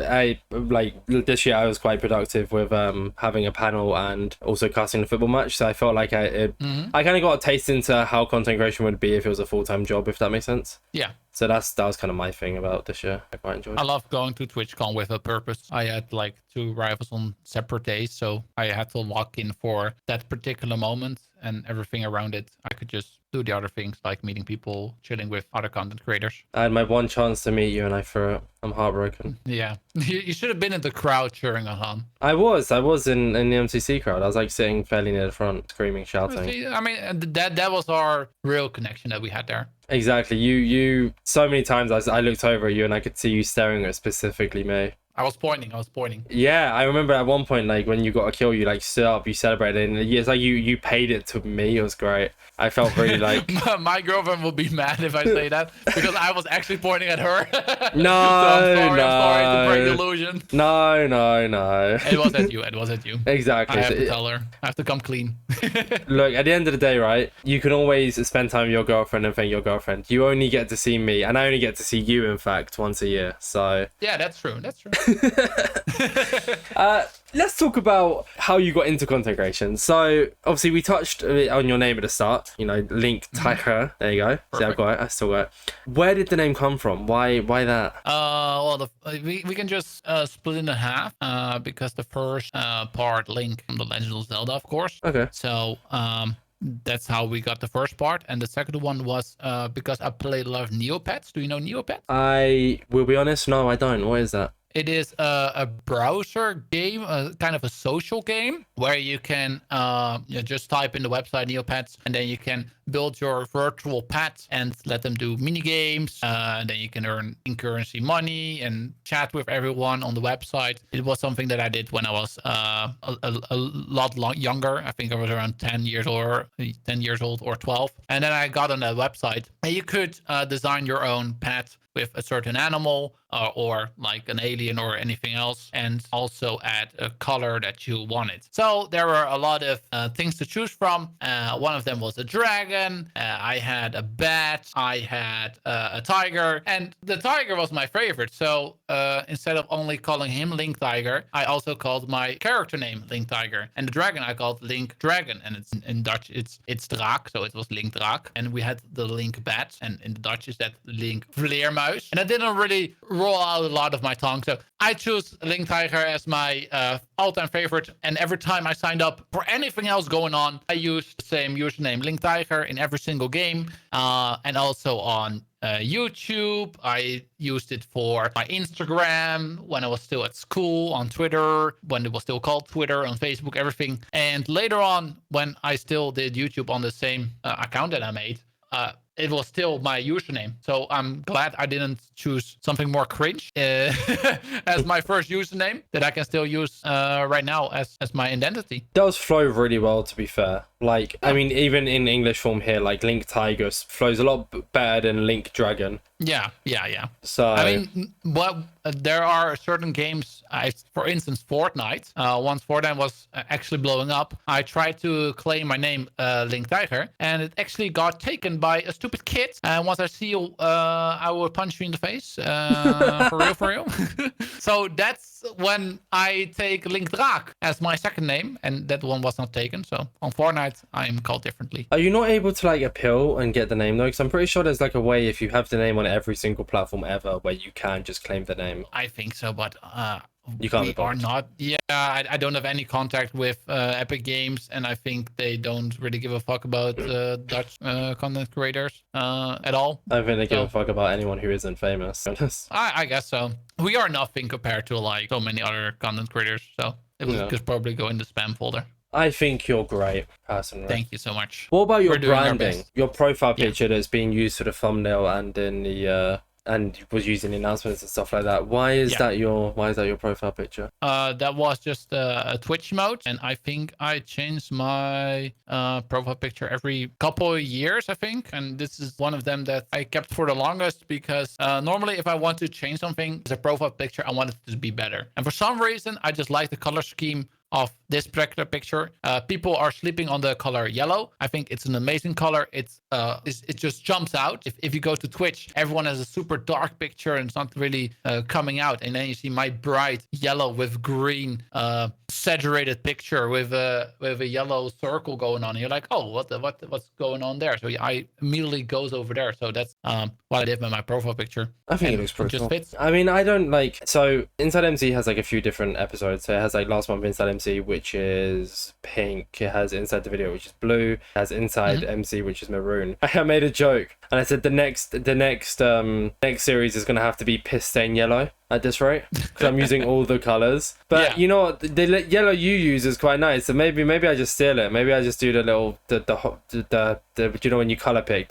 this year I was quite productive with having a panel and also casting the football match. So I felt like I kind of got a taste into how content creation would be if it was a full-time job, if that makes sense. Yeah. So that was kind of my thing about this year. I quite enjoyed it. I love going to TwitchCon with a purpose. I had like 2 rivals on separate days, so I had to lock in for that particular moment, and everything around it, I could just do the other things like meeting people, chilling with other content creators. I had my one chance to meet you and I threw it. I'm heartbroken. Yeah. You should have been in the crowd cheering on. I was in the MCC crowd. I was like sitting fairly near the front, screaming, shouting. I mean, that was our real connection that we had there. Exactly. You so many times I looked over at you and I could see you staring at specifically me. I was pointing. Yeah, I remember at one point, like when you got a kill, you like stood up, you celebrated, and it's like you paid it to me. It was great. I felt really like my girlfriend will be mad if I say that because I was actually pointing at her. No, I'm sorry to break the illusion. No. It was at you. Exactly. I have to tell her. I have to come clean. Look, at the end of the day, right? You can always spend time with your girlfriend and thank your girlfriend. You only get to see me, and I only get to see you, in fact, once a year. So yeah, that's true. Let's talk about how you got into content creation. So obviously we touched on your name at the start, LinkTijger. There you go. See, I've got it. I still got it. Where did the name come from? Why that? Well, we can just split it in half because the first part, Link from The Legend of Zelda, of course. Okay. So that's how we got the first part, and the second one was because I played a lot of Neopets. Do you know Neopets? I will be honest, no, I don't. What is that? It is a browser game, kind of a social game, where you can just type in the website Neopets, and then you can build your virtual pets and let them do mini games. And then you can earn in-currency money and chat with everyone on the website. It was something that I did when I was a lot younger. I think I was around 10 years old or 12. And then I got on that website, and you could design your own pet with a certain animal or like an alien or anything else, and also add a color that you wanted. So there were a lot of things to choose from. One of them was a dragon. I had a bat. I had a tiger, and the tiger was my favorite. So instead of only calling him LinkTijger, I also called my character name LinkTijger, and the dragon I called Link Dragon, and it's in Dutch it's draak, so it was Link Draak. And we had the Link Bat, and in the Dutch is that Link Vleermuis. And I didn't really roll out a lot of my tongue, so I choose LinkTijger as my all-time favorite. And every time I signed up for anything else going on, I used the same username LinkTijger in every single game, and also on YouTube. I used it for my Instagram when I was still at school, on Twitter when it was still called Twitter, on Facebook, everything. And later on, when I still did YouTube on the same account that I made, it was still my username. So I'm glad I didn't choose something more cringe as my first username that I can still use right now as my identity. It does flow really well, to be fair. Like, I mean, even in English form here, like LinkTijger flows a lot better than Link Dragon. Yeah. So I mean, there are certain games. For instance, Fortnite. Once Fortnite was actually blowing up, I tried to claim my name LinkTijger, and it actually got taken by a stupid kid. And once I see you, I will punch you in the face. For real. So that's when I take Link Draak as my second name, and that one was not taken. So on Fortnite, I am called differently. Are you not able to like appeal and get the name though? Because I'm pretty sure there's like a way, if you have the name on every single platform ever, where you can just claim the name. I think so, but you can't. We are not. Yeah, I don't have any contact with Epic Games, and I think they don't really give a fuck about Dutch content creators at all. I don't think they give a fuck about anyone who isn't famous. I guess so. We are nothing compared to like so many other content creators, so it will just probably go in the spam folder. I think you're great, personally. Thank you so much. What about your branding? Your profile picture that's being used for the thumbnail and in the and was using announcements and stuff like that. Why is that your profile picture? That was just a Twitch mode, and I think I changed my profile picture every couple of years, I think. And this is one of them that I kept for the longest because normally if I want to change something as a profile picture, I want it to be better. And for some reason, I just like the color scheme of this particular picture. People are sleeping on the color yellow. I think it's an amazing color. It just jumps out. If you go to Twitch, everyone has a super dark picture and it's not really coming out. And then you see my bright yellow with green saturated picture with a yellow circle going on. And you're like, oh, what's going on there? So I immediately goes over there. So that's what I did with my profile picture. I think it looks pretty cool. Fits. I mean, I don't like, so InsideMC has like a few different episodes. So it has like last month InsideMC, which is pink. It has Inside the Video, which is blue. It has InsideMC, which is maroon. I made a joke and I said the next series is gonna have to be piss stain yellow at this rate, because I'm using all the colors. But you know what, the yellow you use is quite nice. So maybe I just steal it. Maybe I just do the little the you know when you color pick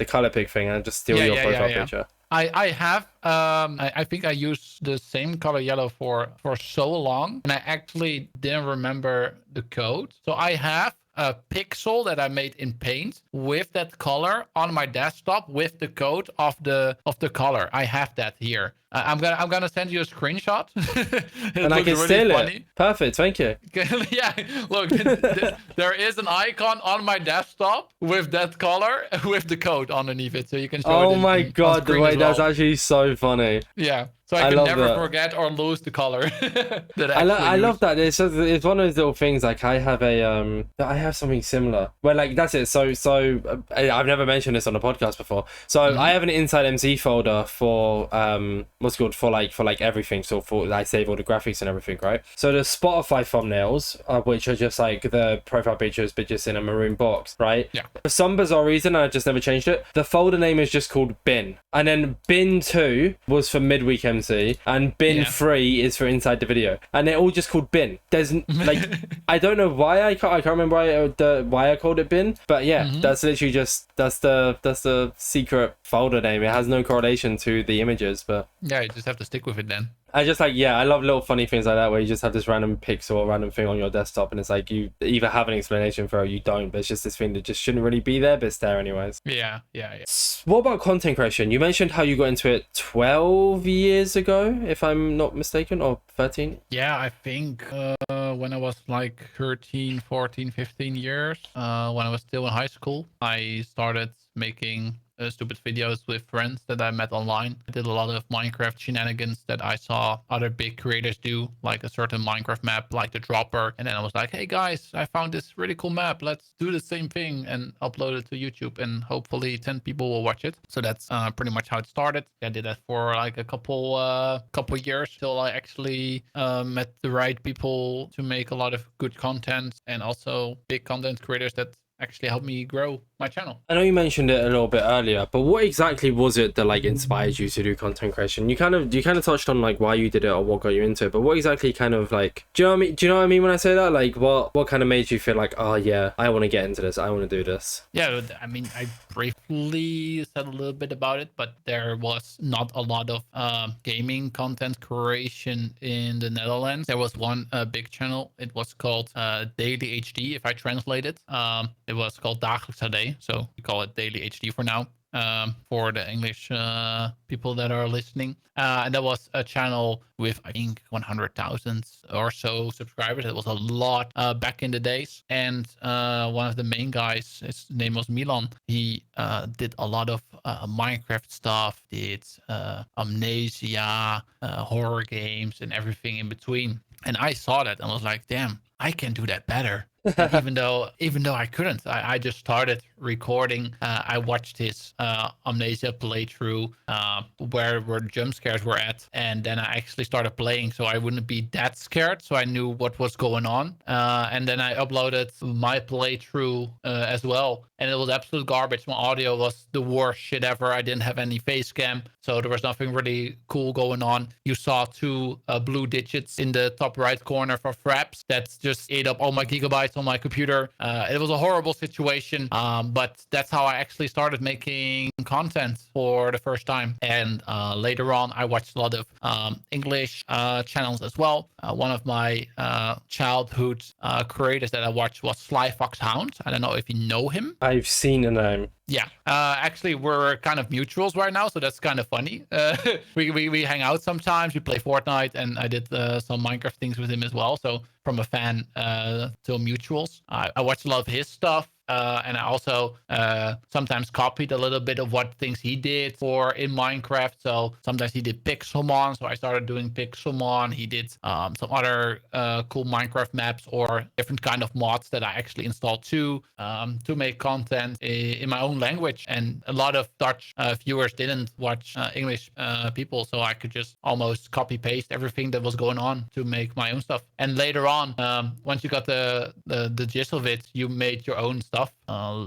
thing and just steal your profile picture. I have I think I used the same color yellow for so long, and I actually didn't remember the code. So I have a pixel that I made in Paint with that color on my desktop with the code of the color. I have that here. I'm gonna send you a screenshot. And I can steal it. Perfect, thank you. Yeah, look, there is an icon on my desktop with that color with the code underneath it, so you can show it. Oh my god, the way that's actually so funny. Yeah. So I can never forget or lose the color. I love that. It's one of those little things. Like I have something similar. Where like that's it. So I've never mentioned this on a podcast before. So I have an InsideMC folder for what's called for like everything. So for I save all the graphics and everything, right? So the Spotify thumbnails, which are just like the profile pictures, but just in a maroon box, right? Yeah. For some bizarre reason, I just never changed it. The folder name is just called Bin, and then Bin 2 was for midweek MC, and Bin 3 is for Inside the Video, and they're all just called Bin. There's like I don't know why I can't remember why I called it Bin, but yeah, that's literally just that's the secret folder name. It has no correlation to the images, but yeah, you just have to stick with it then. I just like, I love little funny things like that where you just have this random pixel or random thing on your desktop, and it's like you either have an explanation for it or you don't, but it's just this thing that just shouldn't really be there, but it's there anyways. Yeah. What about content creation? You mentioned how you got into it 12 years ago, if I'm not mistaken, or 13? Yeah, I think when I was like 13, 14, 15 years, when I was still in high school, I started making stupid videos with friends that I met online. I did a lot of Minecraft shenanigans that I saw other big creators do, like a certain Minecraft map, like the Dropper. And then I was like, hey guys, I found this really cool map. Let's do the same thing and upload it to YouTube, and hopefully 10 people will watch it. So that's pretty much how it started. I did that for like a couple years till I actually met the right people to make a lot of good content, and also big content creators that actually helped me grow my channel. I know you mentioned it a little bit earlier, but what exactly was it that like inspired you to do content creation? You kind of touched on like why you did it or what got you into it, but what exactly kind of like, do you know what I mean? Do you know what I mean when I say that? Like what kind of made you feel like, oh yeah, I want to get into this, I want to do this? Yeah, I mean, I briefly said a little bit about it, but there was not a lot of gaming content creation in the Netherlands. There was one big channel. It was called Daily HD, if I translate it. It was called Dagelijks HD, so we call it Daily HD for now, for the English people that are listening. And that was a channel with, I think, 100,000 or so subscribers. It was a lot back in the days. And one of the main guys, his name was Milan. He did a lot of Minecraft stuff, did Amnesia, horror games, and everything in between. And I saw that and was like, damn, I can do that better. even though I couldn't, I just started recording. I watched his Amnesia playthrough, where jump scares were at, and then I actually started playing so I wouldn't be that scared, so I knew what was going on. And then I uploaded my playthrough as well, and it was absolute garbage. My audio was the worst shit ever. I didn't have any face cam, so there was nothing really cool going on. You saw two blue digits in the top right corner for fraps. That's just ate up all my gigabytes on my computer. It was a horrible situation, but that's how I actually started making content for the first time. And later on, I watched a lot of English channels as well. One of my childhood creators that I watched was Sly Foxhound. I don't know if you know him. I've seen a name. Yeah, actually, we're kind of mutuals right now, so that's kind of funny. We hang out sometimes. We play Fortnite, and I did some Minecraft things with him as well. So from a fan to mutuals, I watched a lot of his stuff. And I also sometimes copied a little bit of what things he did in Minecraft. So sometimes he did Pixelmon, so I started doing Pixelmon. He did some other cool Minecraft maps or different kind of mods that I actually installed too, to make content in my own language. And a lot of Dutch viewers didn't watch English people, so I could just almost copy paste everything that was going on to make my own stuff. And later on, once you got the gist of it, you made your own stuff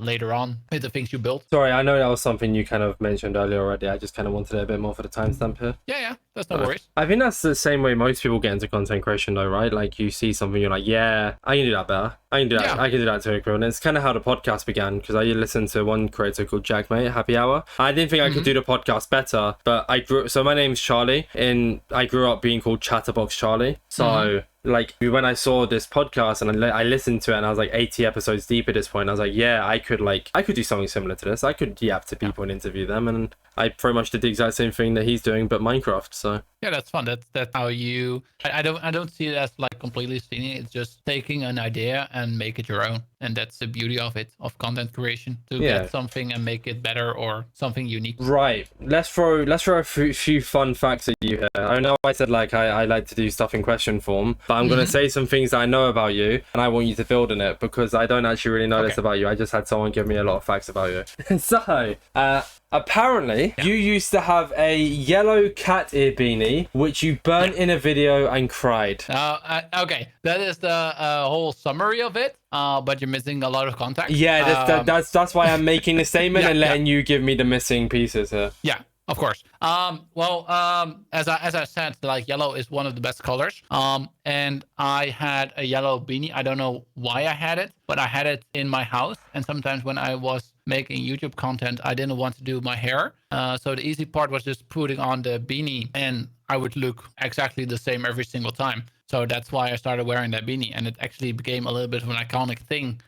later on with the things you built. Sorry, I know that was something you kind of mentioned earlier already. I just kind of wanted it a bit more for the timestamp here. Yeah, that's no worries. I think that's the same way most people get into content creation though, right? Like you see something, you're like, yeah, I can do that better. I can do that. Yeah. I can do that to improve. And it's kind of how the podcast began, because I listened to one creator called Jack Mate, Happy Hour. I didn't think I could do the podcast better, but so my name's Charlie, and I grew up being called Chatterbox Charlie. So like when I saw this podcast and I listened to it, and I was like 80 episodes deep at this point, I was like, yeah, I could do something similar to this. I could yap to people and interview them, and I pretty much did the exact same thing that he's doing, but Minecraft. So yeah, that's fun. That's how you. I don't see it as like completely stealing. It's just taking an idea and make it your own, and that's the beauty of it, of content creation, to get something and make it better or something unique. Right. Let's throw a few fun facts at you here. I know I said like I like to do stuff in question form, but I'm gonna say some things that I know about you, and I want you to build on it, because I don't actually really know this about you. I just had someone give me a lot of facts about you. So apparently, you used to have a yellow cat ear beanie, which you burnt in a video and cried. Okay, that is the whole summary of it. But you're missing a lot of context. Yeah, that's why I'm making the statement and letting you give me the missing pieces here. Yeah. Of course. As I said, like yellow is one of the best colors. And I had a yellow beanie. I don't know why I had it, but I had it in my house. And sometimes when I was making YouTube content, I didn't want to do my hair. So the easy part was just putting on the beanie, and I would look exactly the same every single time. So that's why I started wearing that beanie, and it actually became a little bit of an iconic thing.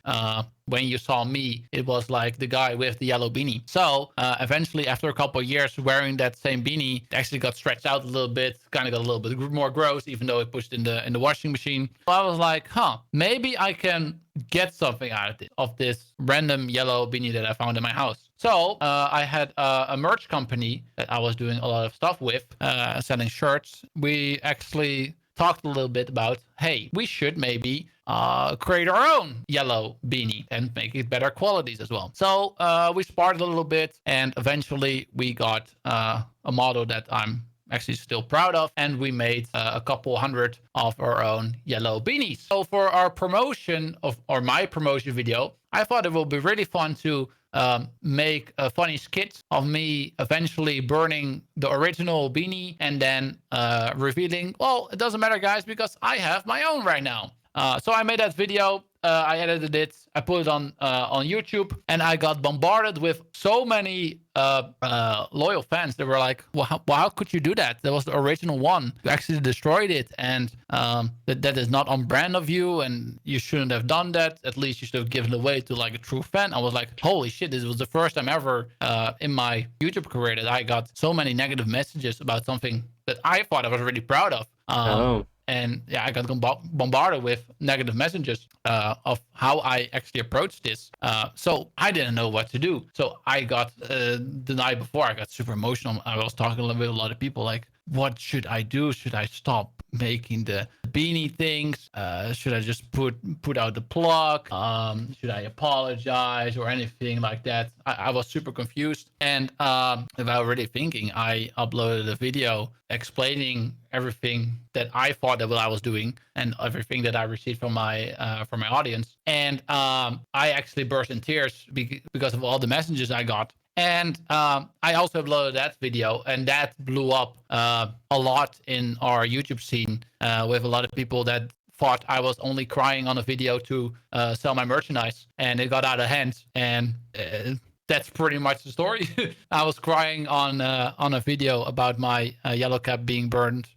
When you saw me, it was like the guy with the yellow beanie. So eventually, after a couple of years wearing that same beanie, it actually got stretched out a little bit, kind of got a little bit more gross, even though it pushed in the washing machine. So I was like, maybe I can get something out of this random yellow beanie that I found in my house. So I had a merch company that I was doing a lot of stuff with, selling shirts. We actually talked a little bit about, hey, we should maybe create our own yellow beanie and make it better qualities as well. So we sparred a little bit, and eventually we got a model that I'm actually still proud of, and we made a couple hundred of our own yellow beanies. So for our promotion or my promotion video, I thought it would be really fun to make a funny skit of me eventually burning the original beanie and then revealing, well, it doesn't matter, guys, because I have my own right now. So I made that video. I edited it. I put it on YouTube, and I got bombarded with so many loyal fans. They were like, well, how could you do that? That was the original one. You actually destroyed it, and that is not on brand of you, and you shouldn't have done that. At least you should have given it away to like a true fan. I was like, holy shit, this was the first time ever in my YouTube career that I got so many negative messages about something that I thought I was really proud of. And yeah, I got bombarded with negative messages of how I actually approached this. So I didn't know what to do. So I got, the night before, I got super emotional. I was talking with a lot of people like, what should I do? Should I stop making the beanie things? Should I just put out the plug? Should I apologize or anything like that? I was super confused. And without really thinking, I uploaded a video explaining everything that I thought that what I was doing and everything that I received from my audience. And I actually burst in tears because of all the messages I got. And I also uploaded that video, and that blew up a lot in our YouTube scene with a lot of people that thought I was only crying on a video to sell my merchandise, and it got out of hand. And that's pretty much the story. I was crying on a video about my yellow cap being burned,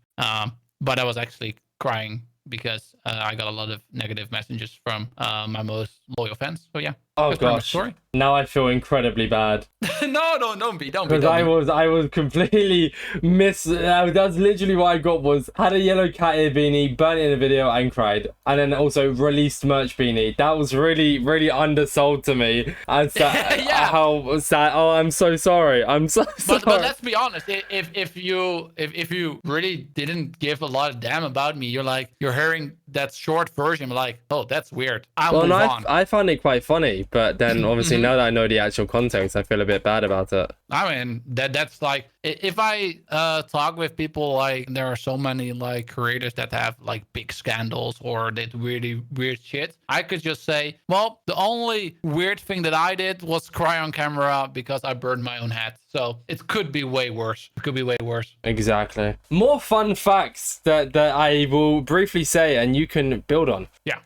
but I was actually crying because I got a lot of negative messages from my most loyal fans. So yeah. Oh that's pretty much the gosh. story. Now I feel incredibly bad. No, don't be. Because I was completely that's literally what I got was had a yellow cat ear beanie, burnt it in a video and cried. And then also released merch beanie. That was really, really undersold to me. And Yeah. how sad. Oh, I'm so sorry. I'm so sorry. But let's be honest. If you really didn't give a lot of damn about me, you're hearing that short version, like, oh, that's weird. I'll move on. I found it quite funny, but then obviously now that I know the actual context, I feel a bit bad about it. I mean, that's like, if I talk with people, like, there are so many like creators that have like big scandals or did really weird shit, I could just say, well, the only weird thing that I did was cry on camera because I burned my own hat. So it could be way worse. It could be way worse. Exactly. More fun facts that I will briefly say and you can build on. Yeah.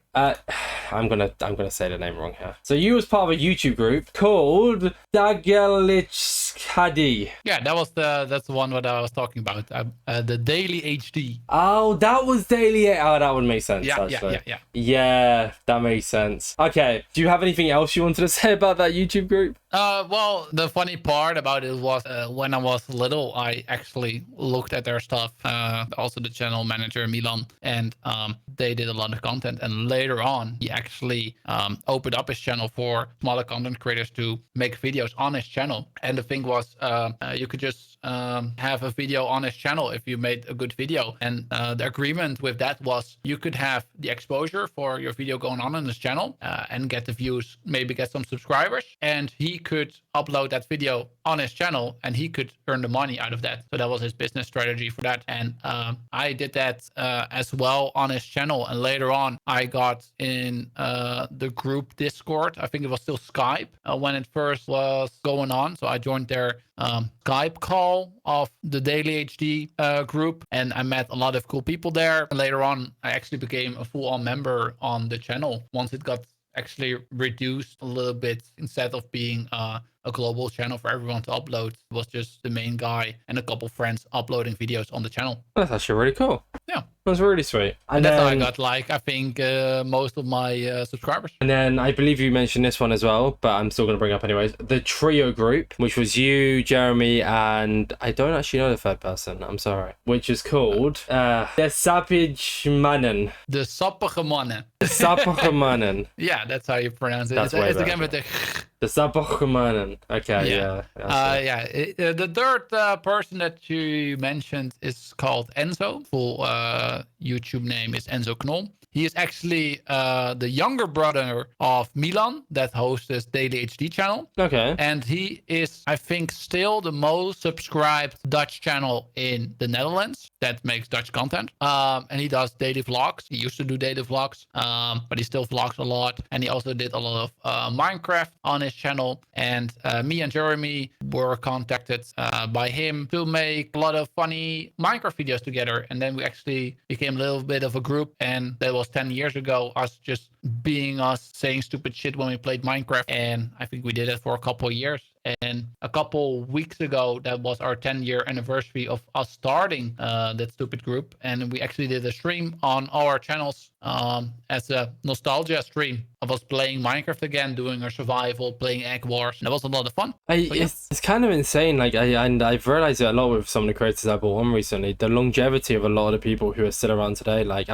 I'm gonna say the name wrong here. So you was part of a YouTube group called Dagelichkadi. Yeah, that's the one that I was talking about. The Daily HD. Oh, that was Daily. Oh, that would make sense. Yeah, actually. yeah. Yeah, that makes sense. Okay, do you have anything else you wanted to say about that YouTube group? Well, the funny part about it was when I was little, I actually looked at their stuff. Also the channel manager Milan, and they did a lot of content. And later on, he actually opened up his channel for smaller content creators to make videos on his channel. And the thing was, you could just have a video on his channel if you made a good video. And the agreement with that was you could have the exposure for your video going on his channel and get the views, maybe get some subscribers, and he could upload that video on his channel and he could earn the money out of that. So that was his business strategy for that. And I did that as well on his channel. And later on, I got in the group Discord. I think it was still Skype when it first was going on. So I joined their Skype call of the Daily HD group, and I met a lot of cool people there. And later on, I actually became a full-on member on the channel once it got actually reduced a little bit. Instead of being a global channel for everyone to upload, it was just the main guy and a couple friends uploading videos on the channel. That's actually really cool. Yeah. That's really sweet. And that's how I got, like, I think most of my subscribers. And then I believe you mentioned this one as well, but I'm still going to bring it up anyways. The trio group, which was you, Jeremy, and I don't actually know the third person. I'm sorry. Which is called the Sappige Mannen. The Sappige Mannen. The Sappige Mannen. Yeah, that's how you pronounce it. That's it's again with the... The Sappige Mannen. Okay, yeah. The third person that you mentioned is called Enzo. Full YouTube name is Enzo Knol. He is actually the younger brother of Milan that hosts this Daily HD channel. Okay. And he is, I think, still the most subscribed Dutch channel in the Netherlands that makes Dutch content. And he does daily vlogs. He used to do daily vlogs, but he still vlogs a lot. And he also did a lot of Minecraft on his channel. And me and Jeremy were contacted by him to make a lot of funny Minecraft videos together. And then we actually became a little bit of a group, and that was 10 years ago, us just being us, saying stupid shit when we played Minecraft. And I think we did it for a couple of years. And a couple weeks ago, that was our 10-year anniversary of us starting that stupid group. And we actually did a stream on our channels as a nostalgia stream of us playing Minecraft again, doing our survival, playing Egg Wars. And that was a lot of fun. It's kind of insane. Like, I've realized it a lot with some of the creators I brought on recently. The longevity of a lot of the people who are still around today. Like,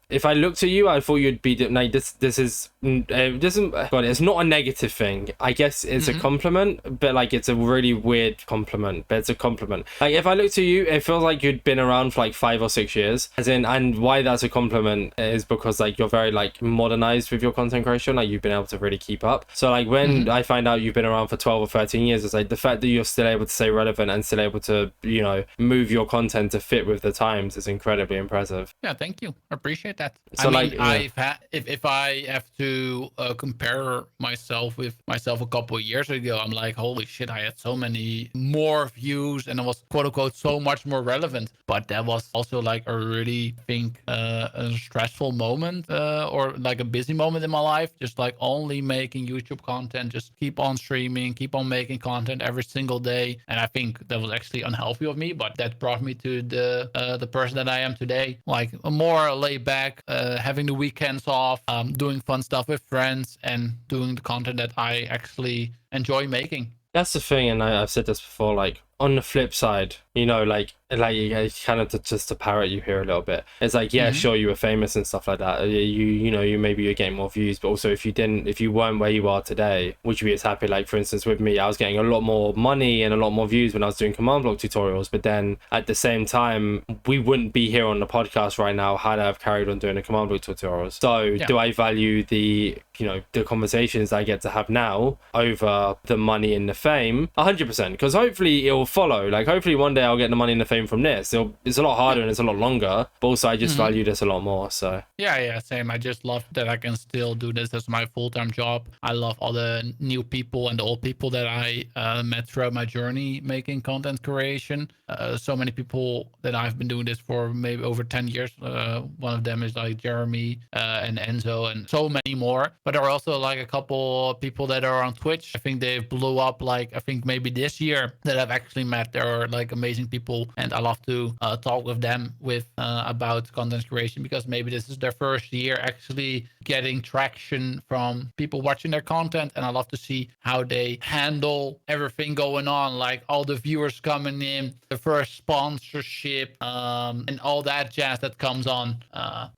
if I looked at you, I thought you'd be like, this is God, it's not a negative thing. I guess it's a compliment, but like, it's a really weird compliment, but it's a compliment. Like, if I looked at you, it feels like you'd been around for like 5 or 6 years. And why that's a compliment is because like you're very like modernized with your content creation. Like, you've been able to really keep up. So like when I find out you've been around for 12 or 13 years, it's like the fact that you're still able to stay relevant and still able to, you know, move your content to fit with the times is incredibly impressive. Yeah, thank you. I appreciate that. So I mean, if I have to compare myself with myself a couple of years ago, I'm like, holy shit, I had so many more views and I was quote unquote so much more relevant. But that was also like a really, I think, a stressful moment or like a busy moment in my my life, just like only making YouTube content, just keep on streaming, keep on making content every single day. And I think that was actually unhealthy of me, but that brought me to the person that I am today, like more laid back, having the weekends off, doing fun stuff with friends, and doing the content that I actually enjoy making. That's the thing, and I've said this before, like, on the flip side, you know, like kind of just to parrot you here a little bit. It's like, yeah, sure, you were famous and stuff like that. You know, you maybe you're getting more views, but also if you weren't where you are today, would you be as happy? Like, for instance, with me, I was getting a lot more money and a lot more views when I was doing command block tutorials, but then at the same time, we wouldn't be here on the podcast right now had I have carried on doing the command block tutorials. So do I value the, you know, the conversations I get to have now over the money and the fame? 100%, because hopefully it'll follow. Like, hopefully one day I'll get the money and the fame from this. It's a lot harder and it's a lot longer, but also I just value this a lot more. So yeah, same. I just love that I can still do this as my full-time job. I love all the new people and the old people that I met throughout my journey making content creation. So many people that I've been doing this for maybe over 10 years. One of them is like Jeremy and Enzo and so many more. But there are also like a couple people that are on Twitch. I think they blew up, like, I think maybe this year that I've actually met. There are like amazing people, and I love to talk with them about content creation, because maybe this is their first year actually getting traction from people watching their content, and I love to see how they handle everything going on, like all the viewers coming in, the first sponsorship, and all that jazz that comes on.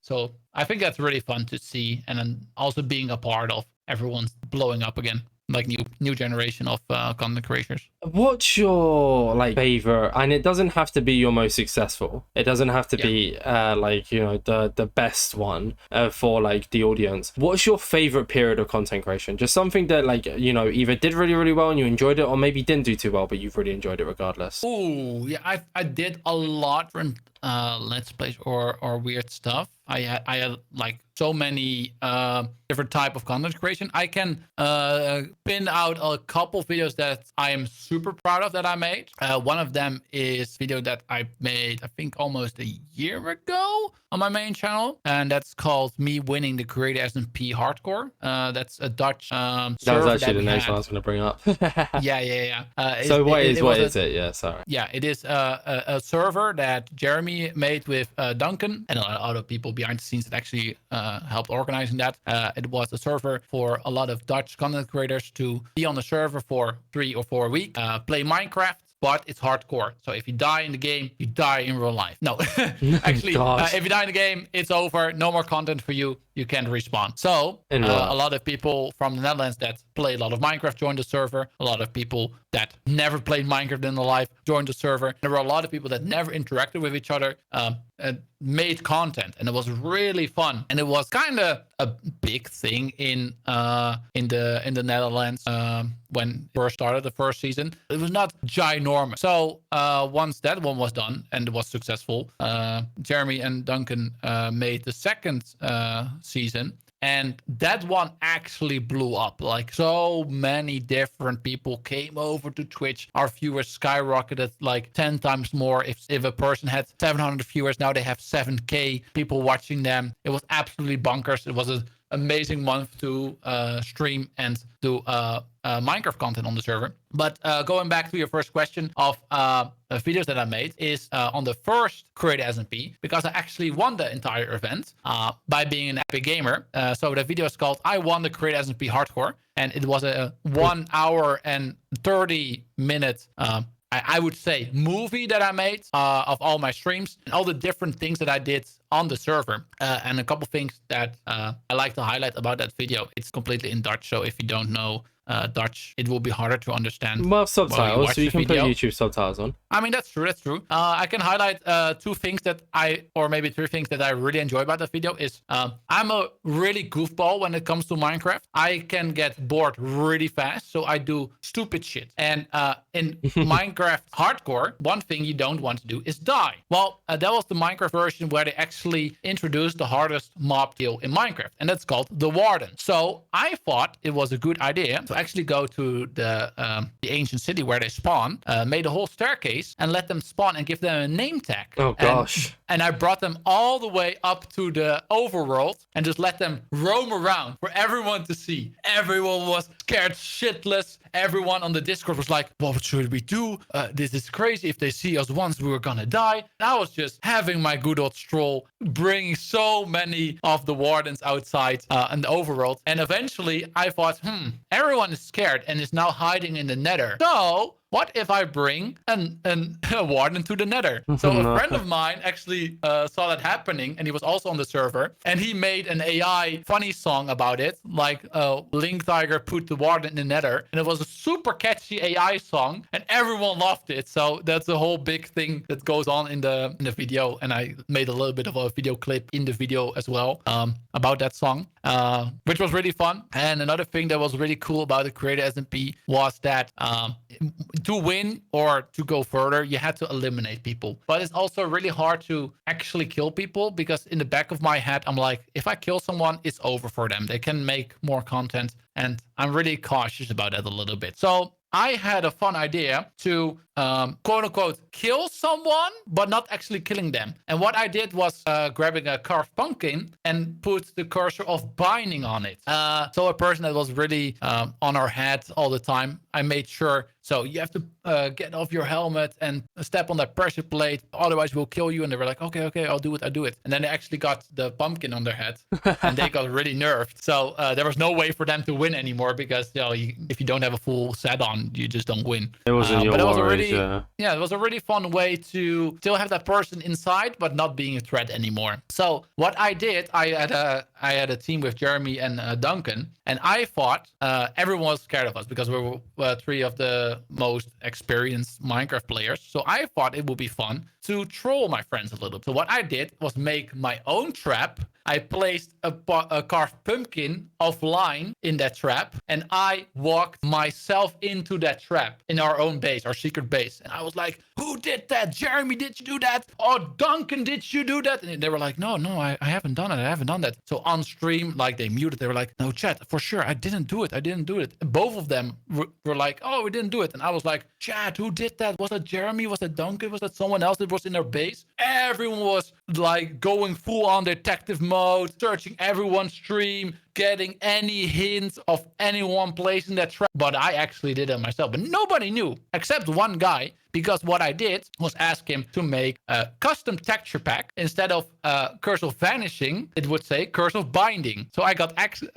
So I think that's really fun to see, and then also being a part of everyone's blowing up again, like new generation of content creators. What's your like favorite, and it doesn't have to be your most successful, it doesn't have to be like, you know, the best one for like the audience. What's your favorite period of content creation? Just something that, like, you know, either did really, really well and you enjoyed it, or maybe didn't do too well but you've really enjoyed it regardless. Oh yeah, I did a lot different let's plays or weird stuff. I had like so many different type of content creation. I can pin out a couple videos that I am super proud of that I made. One of them is video that I made, I think almost a year ago on my main channel, and that's called me winning the Great SMP Hardcore. That's a Dutch that was actually the next one I was going to bring up. yeah. So what is it? Yeah, sorry. Yeah, it is a server that Jeremy made with Duncan and a lot of other people behind the scenes that actually helped organizing that. It was a server for a lot of Dutch content creators to be on the server for 3 or 4 weeks, play Minecraft, but it's hardcore. So if you die in the game, you die in real life. No, actually, if you die in the game, it's over. No more content for you. You can't respawn. So a lot of people from the Netherlands that play a lot of Minecraft joined the server. A lot of people that never played Minecraft in their life joined the server. There were a lot of people that never interacted with each other, made content, and it was really fun. And it was kind of a big thing in the Netherlands when first started the first season. It was not ginormous. So once that one was done and it was successful, Jeremy and Duncan made the second season, and that one actually blew up. Like, so many different people came over to Twitch. Our viewers skyrocketed like 10 times more. If a person had 700 viewers, now they have 7K people watching them. It was absolutely bonkers. It was an amazing month to stream and do Minecraft content on the server. But going back to your first question of videos that I made is on the first Create SMP, because I actually won the entire event by being an epic gamer. So the video is called I Won the Create SMP Hardcore, and it was a 1 hour and 30 minute I would say movie that I made of all my streams and all the different things that I did on the server. And a couple things that I like to highlight about that video. It's completely in Dutch, so if you don't know Dutch, it will be harder to understand. Well, subtitles, so you can put YouTube subtitles on. I mean, that's true. I can highlight 2 things that or maybe 3 things that I really enjoy about that video is I'm a really goofball when it comes to Minecraft. I can get bored really fast, so I do stupid shit. And in Minecraft Hardcore, one thing you don't want to do is die. Well, that was the Minecraft version where they actually introduced the hardest mob kill in Minecraft, and that's called the Warden. So I thought it was a good idea to actually go to the ancient city where they spawn, made a whole staircase and let them spawn and give them a name tag. Oh gosh. And I brought them all the way up to the overworld and just let them roam around for everyone to see. Everyone was scared shitless. Everyone on the Discord was like, what should we do? This is crazy. If they see us once, we were gonna die. And I was just having my good old stroll, bringing so many of the wardens outside in the overworld. And eventually I thought, everyone is scared and is now hiding in the nether. So what if I bring a warden to the nether? So a friend of mine actually saw that happening, and he was also on the server, and he made an AI funny song about it, like LinkTijger put the warden in the nether, and it was a super catchy AI song, and everyone loved it. So that's a whole big thing that goes on in the video, and I made a little bit of a video clip in the video as well about that song, which was really fun. And another thing that was really cool about the creator SMP was that to win or to go further, you had to eliminate people. But it's also really hard to actually kill people, because in the back of my head, I'm like, if I kill someone, it's over for them. They can make more content. And I'm really cautious about that a little bit. So I had a fun idea to quote unquote kill someone, but not actually killing them. And what I did was grabbing a carved pumpkin and put the cursor of binding on it. So a person that was really on our head all the time, I made sure. So you have to get off your helmet and step on that pressure plate, otherwise we'll kill you. And they were like, okay, I'll do it. And then they actually got the pumpkin on their head and they got really nerfed. So there was no way for them to win anymore, because if you don't have a full set on, you just don't win. It wasn't your worries, yeah, it was a really fun way to still have that person inside, but not being a threat anymore. So what I did, I had a team with Jeremy and Duncan, and I thought everyone was scared of us because we were three of the most experienced Minecraft players. So I thought it would be fun to troll my friends a little. So what I did was make my own trap. I placed a carved pumpkin offline in that trap, and I walked myself into that trap in our own base, our secret base. And I was like, who did that? Jeremy, did you do that? Oh, Duncan, did you do that? And they were like, no, I haven't done it. I haven't done that. So on stream, like they muted, they were like, no, chat, for sure, I didn't do it. And both of them were like, oh, we didn't do it. And I was like, chat, who did that? Was that Jeremy? Was that Duncan? Was that someone else that was in our base? Everyone was like going full on detective mode, searching everyone's stream, getting any hint of anyone placing that trap. But I actually did it myself. But nobody knew except one guy, because what I did was ask him to make a custom texture pack. Instead of curse of vanishing, it would say curse of binding. So I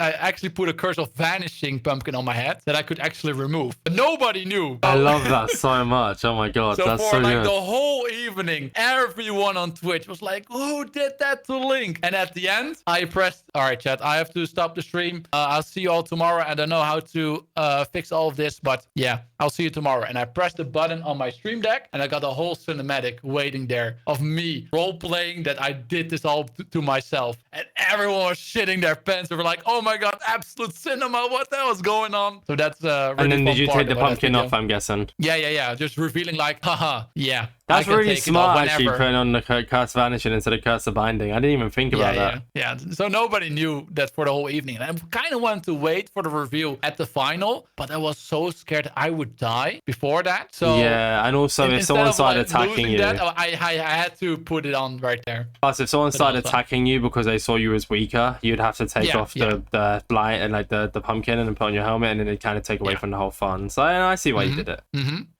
actually put a curse of vanishing pumpkin on my head that I could actually remove. But nobody knew. I love that so much. Oh my god, so that's for so like good. The whole evening, everyone on Twitch was like, who did that to Link? And at the end, I pressed, all right, chat, I have to stop the stream. I'll see you all tomorrow. I don't know how to fix all of this, but yeah, I'll see you tomorrow. And I pressed the button on my stream deck, and I got a whole cinematic waiting there of me role playing that I did this all to myself. And everyone was shitting their pants. They were like, oh my god, absolute cinema, what the hell is going on? So that's really and then fun did you part take the about that pumpkin video. off, I'm guessing? Yeah. Just revealing like, haha, yeah. That's I can really take it off smart, actually, whenever. putting on the curse vanishing instead of curse of binding. I didn't even think about that. Yeah. So nobody knew that for the whole evening. And I kind of wanted to wait for the reveal at the final, but I was so scared I would die before that. So yeah, and also if someone started attacking you, I had to put it on right there. plus if someone started attacking you because they saw you as weaker, you'd have to take off the blind and like the pumpkin and then put on your helmet, and then it kind of take away from the whole fun. So I see why you did it.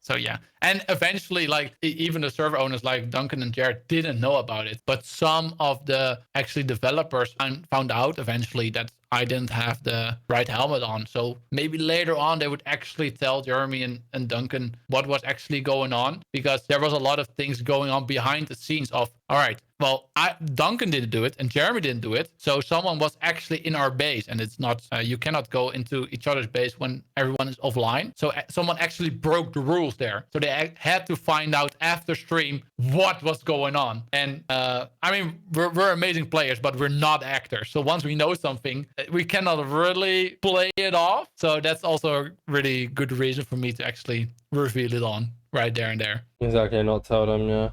So yeah, and eventually, like even the server owners like Duncan and Jared didn't know about it, but some of the actually developers found out eventually that I didn't have the right helmet on. So maybe later on they would actually tell Jeremy and Duncan what was actually going on, because there was a lot of things going on behind the scenes of, all right, well, Duncan didn't do it and Jeremy didn't do it. So someone was actually in our base, and it's not, you cannot go into each other's base when everyone is offline. So someone actually broke the rules there. So they had to find out after stream what was going on. And I mean, we're amazing players, but we're not actors. So once we know something, we cannot really play it off. So that's also a really good reason for me to actually reveal it on right there and there. Exactly, not tell them, yeah.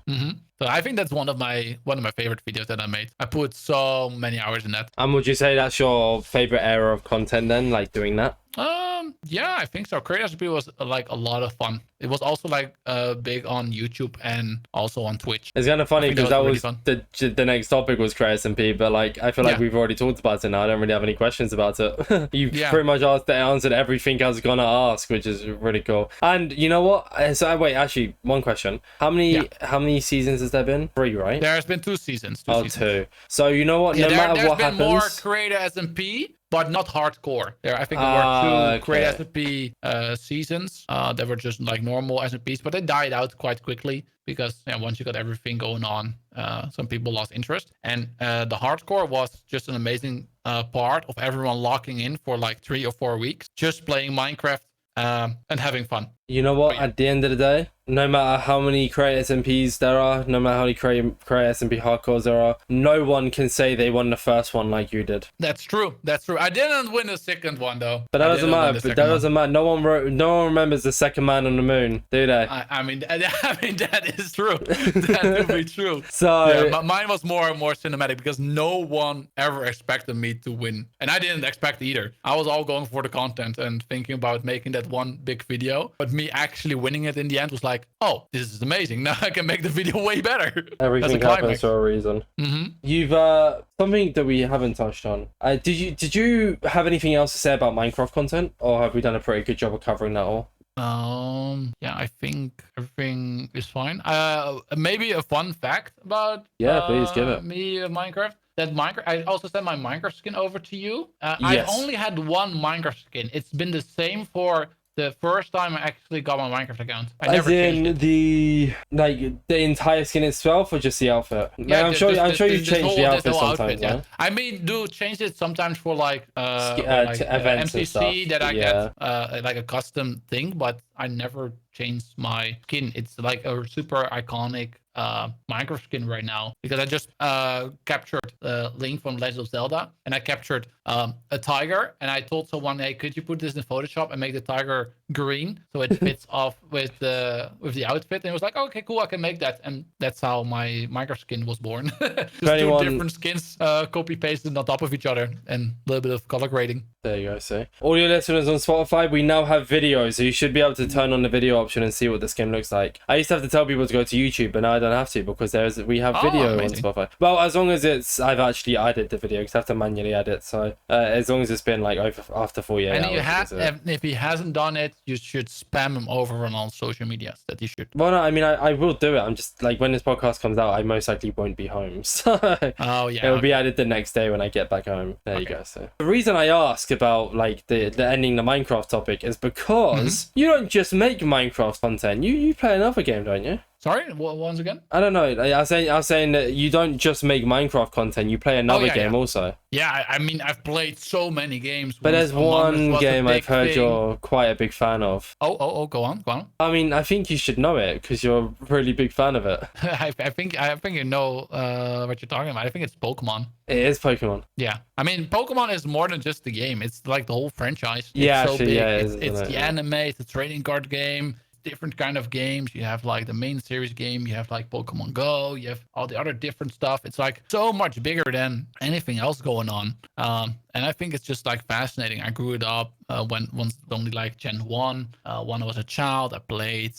So I think that's one of my favorite videos that I made. I put so many hours in that. And would you say that's your favorite era of content then, like doing that? Yeah, I think so. Create SMP was like a lot of fun. It was also like big on YouTube and also on Twitch. It's kind of funny because that was really the next topic was Create SMP, but like I feel like we've already talked about it now. I don't really have any questions about it. You've pretty much answered everything I was gonna ask, which is really cool. And you know what? So wait, actually, one question: how many seasons has there been? 3, right? There has been 2 seasons. 2. So you know what? No matter what happens, more Create SMP. But not hardcore. I think there were 2 Create SMP seasons that were just like normal SMPs, but they died out quite quickly because once you got everything going on, some people lost interest. And the hardcore was just an amazing part of everyone locking in for like 3 or 4 weeks, just playing Minecraft and having fun. You know what? At the end of the day, no matter how many Create SMPs there are, no matter how many Create SMP hardcores there are, no one can say they won the first one like you did. That's true. That's true. I didn't win the second one though. But that doesn't matter. But that doesn't matter. No one remembers the second man on the moon, do they? I mean, that is true. That would be true. So mine was more cinematic because no one ever expected me to win, and I didn't expect either. I was all going for the content and thinking about making that one big video, but me actually winning it in the end was like, oh, this is amazing. Now I can make the video way better. Everything happens for a reason. You've something that we haven't touched on. Did you have anything else to say about Minecraft content, or have we done a pretty good job of covering that all? Yeah, I think everything is fine. Maybe a fun fact about please give it. Minecraft. I also sent my Minecraft skin over to you. I only had one Minecraft skin. It's been the same for the first time I actually got my Minecraft account. As in the entire skin itself, or just the outfit? Yeah, I'm sure you change the outfit sometimes. Yeah. I mean, do change it sometimes for like events and stuff. that I get like a custom thing, but I never changed my skin. It's like a super iconic Minecraft skin right now because I just captured Link from Legend of Zelda, and I captured a tiger, and I told someone, hey, could you put this in Photoshop and make the tiger green so it fits off with the outfit? And it was like, okay, cool, I can make that. And that's how my Minecraft skin was born. Just 2 different skins copy pasted on top of each other and a little bit of color grading. There you go. See, all your listeners on Spotify, we now have videos, so you should be able to turn on the video option and see what the skin looks like. I used to have to tell people to go to YouTube, but now I don't have to because we have video on Spotify. Well, as long as I've actually added the video because I have to manually edit. So as long as it's been like after 48 hours. And if he hasn't done it, you should spam him over on all social medias that you should. Well, no, I mean, I will do it. I'm just like, when this podcast comes out, I most likely won't be home. So it'll be added the next day when I get back home. There you go. So the reason I ask about like the ending the Minecraft topic is because you don't just make Minecraft content. You play another game, don't you? Sorry, once again? I don't know. I was saying that you don't just make Minecraft content. You play another game also. Yeah, I mean, I've played so many games. But there's one game I've heard you're quite a big fan of. Oh, go on. I mean, I think you should know it because you're a really big fan of it. I think you know what you're talking about. I think it's Pokémon. It is Pokémon. Yeah. I mean, Pokémon is more than just the game. It's like the whole franchise. Yeah, it's so big. It's the anime, it's a trading card game. Different kind of games. You have like the main series game, you have like Pokemon Go, you have all the other different stuff. It's like so much bigger than anything else going on. And I think it's just like fascinating. I grew it up once only like Gen 1. When I was a child, I played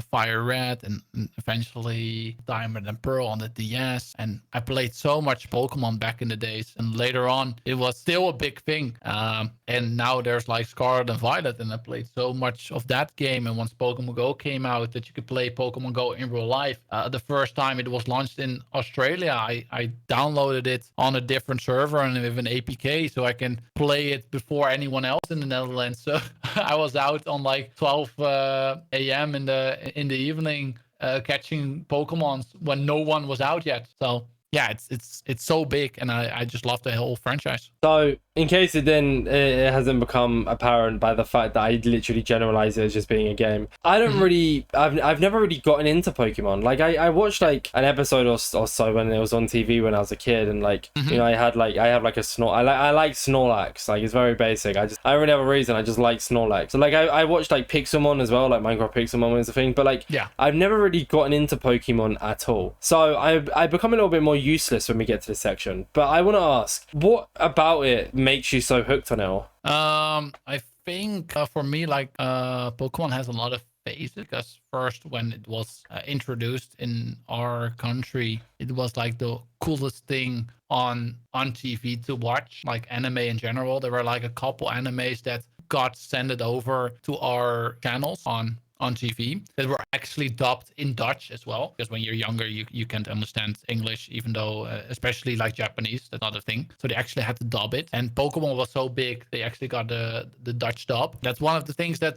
Fire Red and eventually Diamond and Pearl on the DS. And I played so much Pokemon back in the days. And later on, it was still a big thing. And now there's like Scarlet and Violet, and I played so much of that game. And once Pokemon Go came out, that you could play Pokemon Go in real life. The first time it was launched in Australia, I downloaded it on a different server and with an APK, so I can play it before anyone else in the Netherlands. So I was out on like 12 a.m. in the evening catching Pokemons when no one was out yet. So yeah, it's so big, and I just love the whole franchise. So in case it hasn't become apparent by the fact that I literally generalize it as just being a game, I don't really, I've never really gotten into Pokemon. Like I watched like an episode or so when it was on TV when I was a kid, and like you know, I have like a I like Snorlax. Like, it's very basic. I don't really have a reason. I just like Snorlax. So like I watched like Pixelmon as well, like Minecraft Pixelmon was a thing, but like I've never really gotten into Pokemon at all. So I become a little bit more useless when we get to this section. But I want to ask, what about it makes you so hooked on it all? I think for me, like Pokemon has a lot of phases, because first when it was introduced in our country, it was like the coolest thing on TV to watch, like anime in general. There were like a couple animes that got sent over to our channels on TV that were actually dubbed in Dutch as well, because when you're younger you can't understand English, even though especially like Japanese, that's not a thing, so they actually had to dub it. And Pokemon was so big, they actually got the Dutch dub. That's one of the things that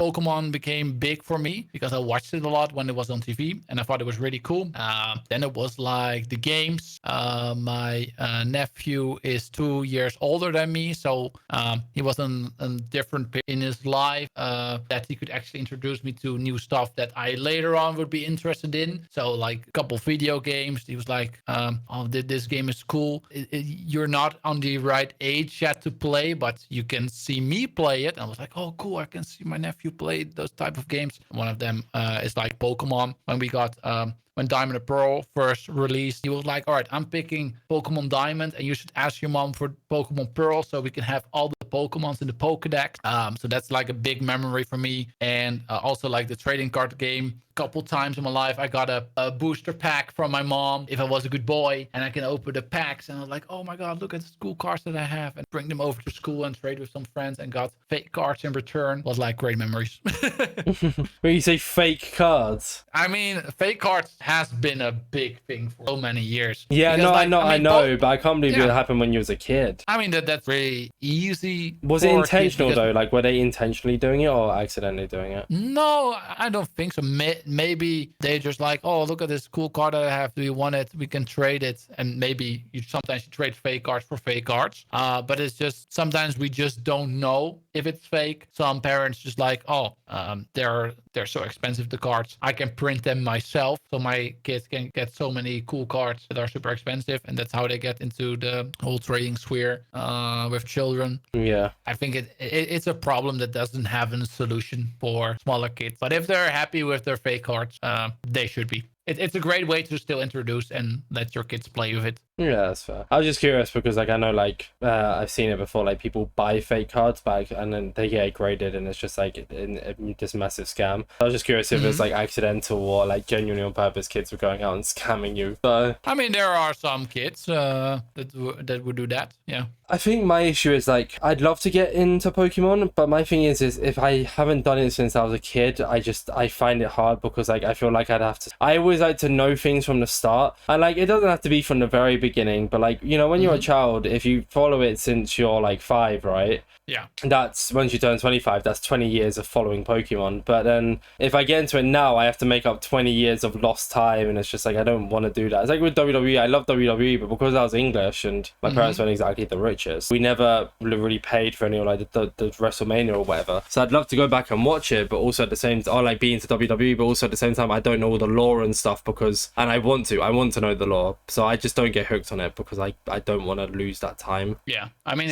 Pokemon became big for me, because I watched it a lot when it was on TV and I thought it was really cool. Then it was like the games. My nephew is 2 years older than me, so he was in a different period in his life that he could actually introduce me to new stuff that I later on would be interested in. So like a couple video games, he was like, oh, this game is cool. You're not on the right age yet to play, but you can see me play it. And I was like, oh, cool, I can see my nephew play those type of games. One of them is like Pokemon. When we got when Diamond and Pearl first released, he was like, all right, I'm picking Pokemon Diamond and you should ask your mom for Pokemon Pearl so we can have all the Pokemons in the Pokedex. So that's like a big memory for me. And also like the trading card game. Couple times in my life I got a booster pack from my mom if I was a good boy, and I can open the packs and I was like, oh my god, look at the cool cards that I have, and bring them over to school and trade with some friends and got fake cards in return. Was like great memories. When you say fake cards, I mean, fake cards has been a big thing for so many years. yeah, Because, no, like, I know, but I can't believe it yeah. happened when you was a kid. I mean that's really easy. Was it for kids intentional because- though? Like, were they intentionally doing it or accidentally doing it? No, I don't think so. Maybe they just like, oh, look at this cool card that I have. Do you want it? We can trade it. And maybe sometimes you trade fake cards for fake cards. But it's just sometimes we just don't know if it's fake. Some parents just like, oh, they're so expensive, the cards. I can print them myself, so my kids can get so many cool cards that are super expensive, and that's how they get into the whole trading sphere with children. Yeah, I think it's a problem that doesn't have a solution for smaller kids. But if they're happy with their fake cards, they should be. It's a great way to still introduce and let your kids play with it. yeah, that's fair. I was just curious because like I know like I've seen it before, like people buy fake cards back and then they get graded and it's just like this massive scam. I was just curious if it's like accidental or like genuinely on purpose kids were going out and scamming you. So I mean, there are some kids that would do that. Yeah. I think my issue is like I'd love to get into Pokemon, but my thing is if I haven't done it since I was a kid, I find it hard because like I feel like I'd have to. I always like to know things from the start, and like it doesn't have to be from the very beginning, but like, you know, when you're a child, if you follow it since you're like 5, right? Yeah. That's once you turn 25, that's 20 years of following Pokemon. But then if I get into it now, I have to make up 20 years of lost time, and it's just like I don't want to do that. It's like with WWE, I love WWE, but because I was English and my parents weren't exactly the richest, we never really paid for any of like the WrestleMania or whatever. So I'd love to go back and watch it, but also at the same time, like be into WWE, but also at the same time I don't know all the lore and stuff and I want to know the lore, so I just don't get hooked on it because I don't want to lose that time. Yeah, I mean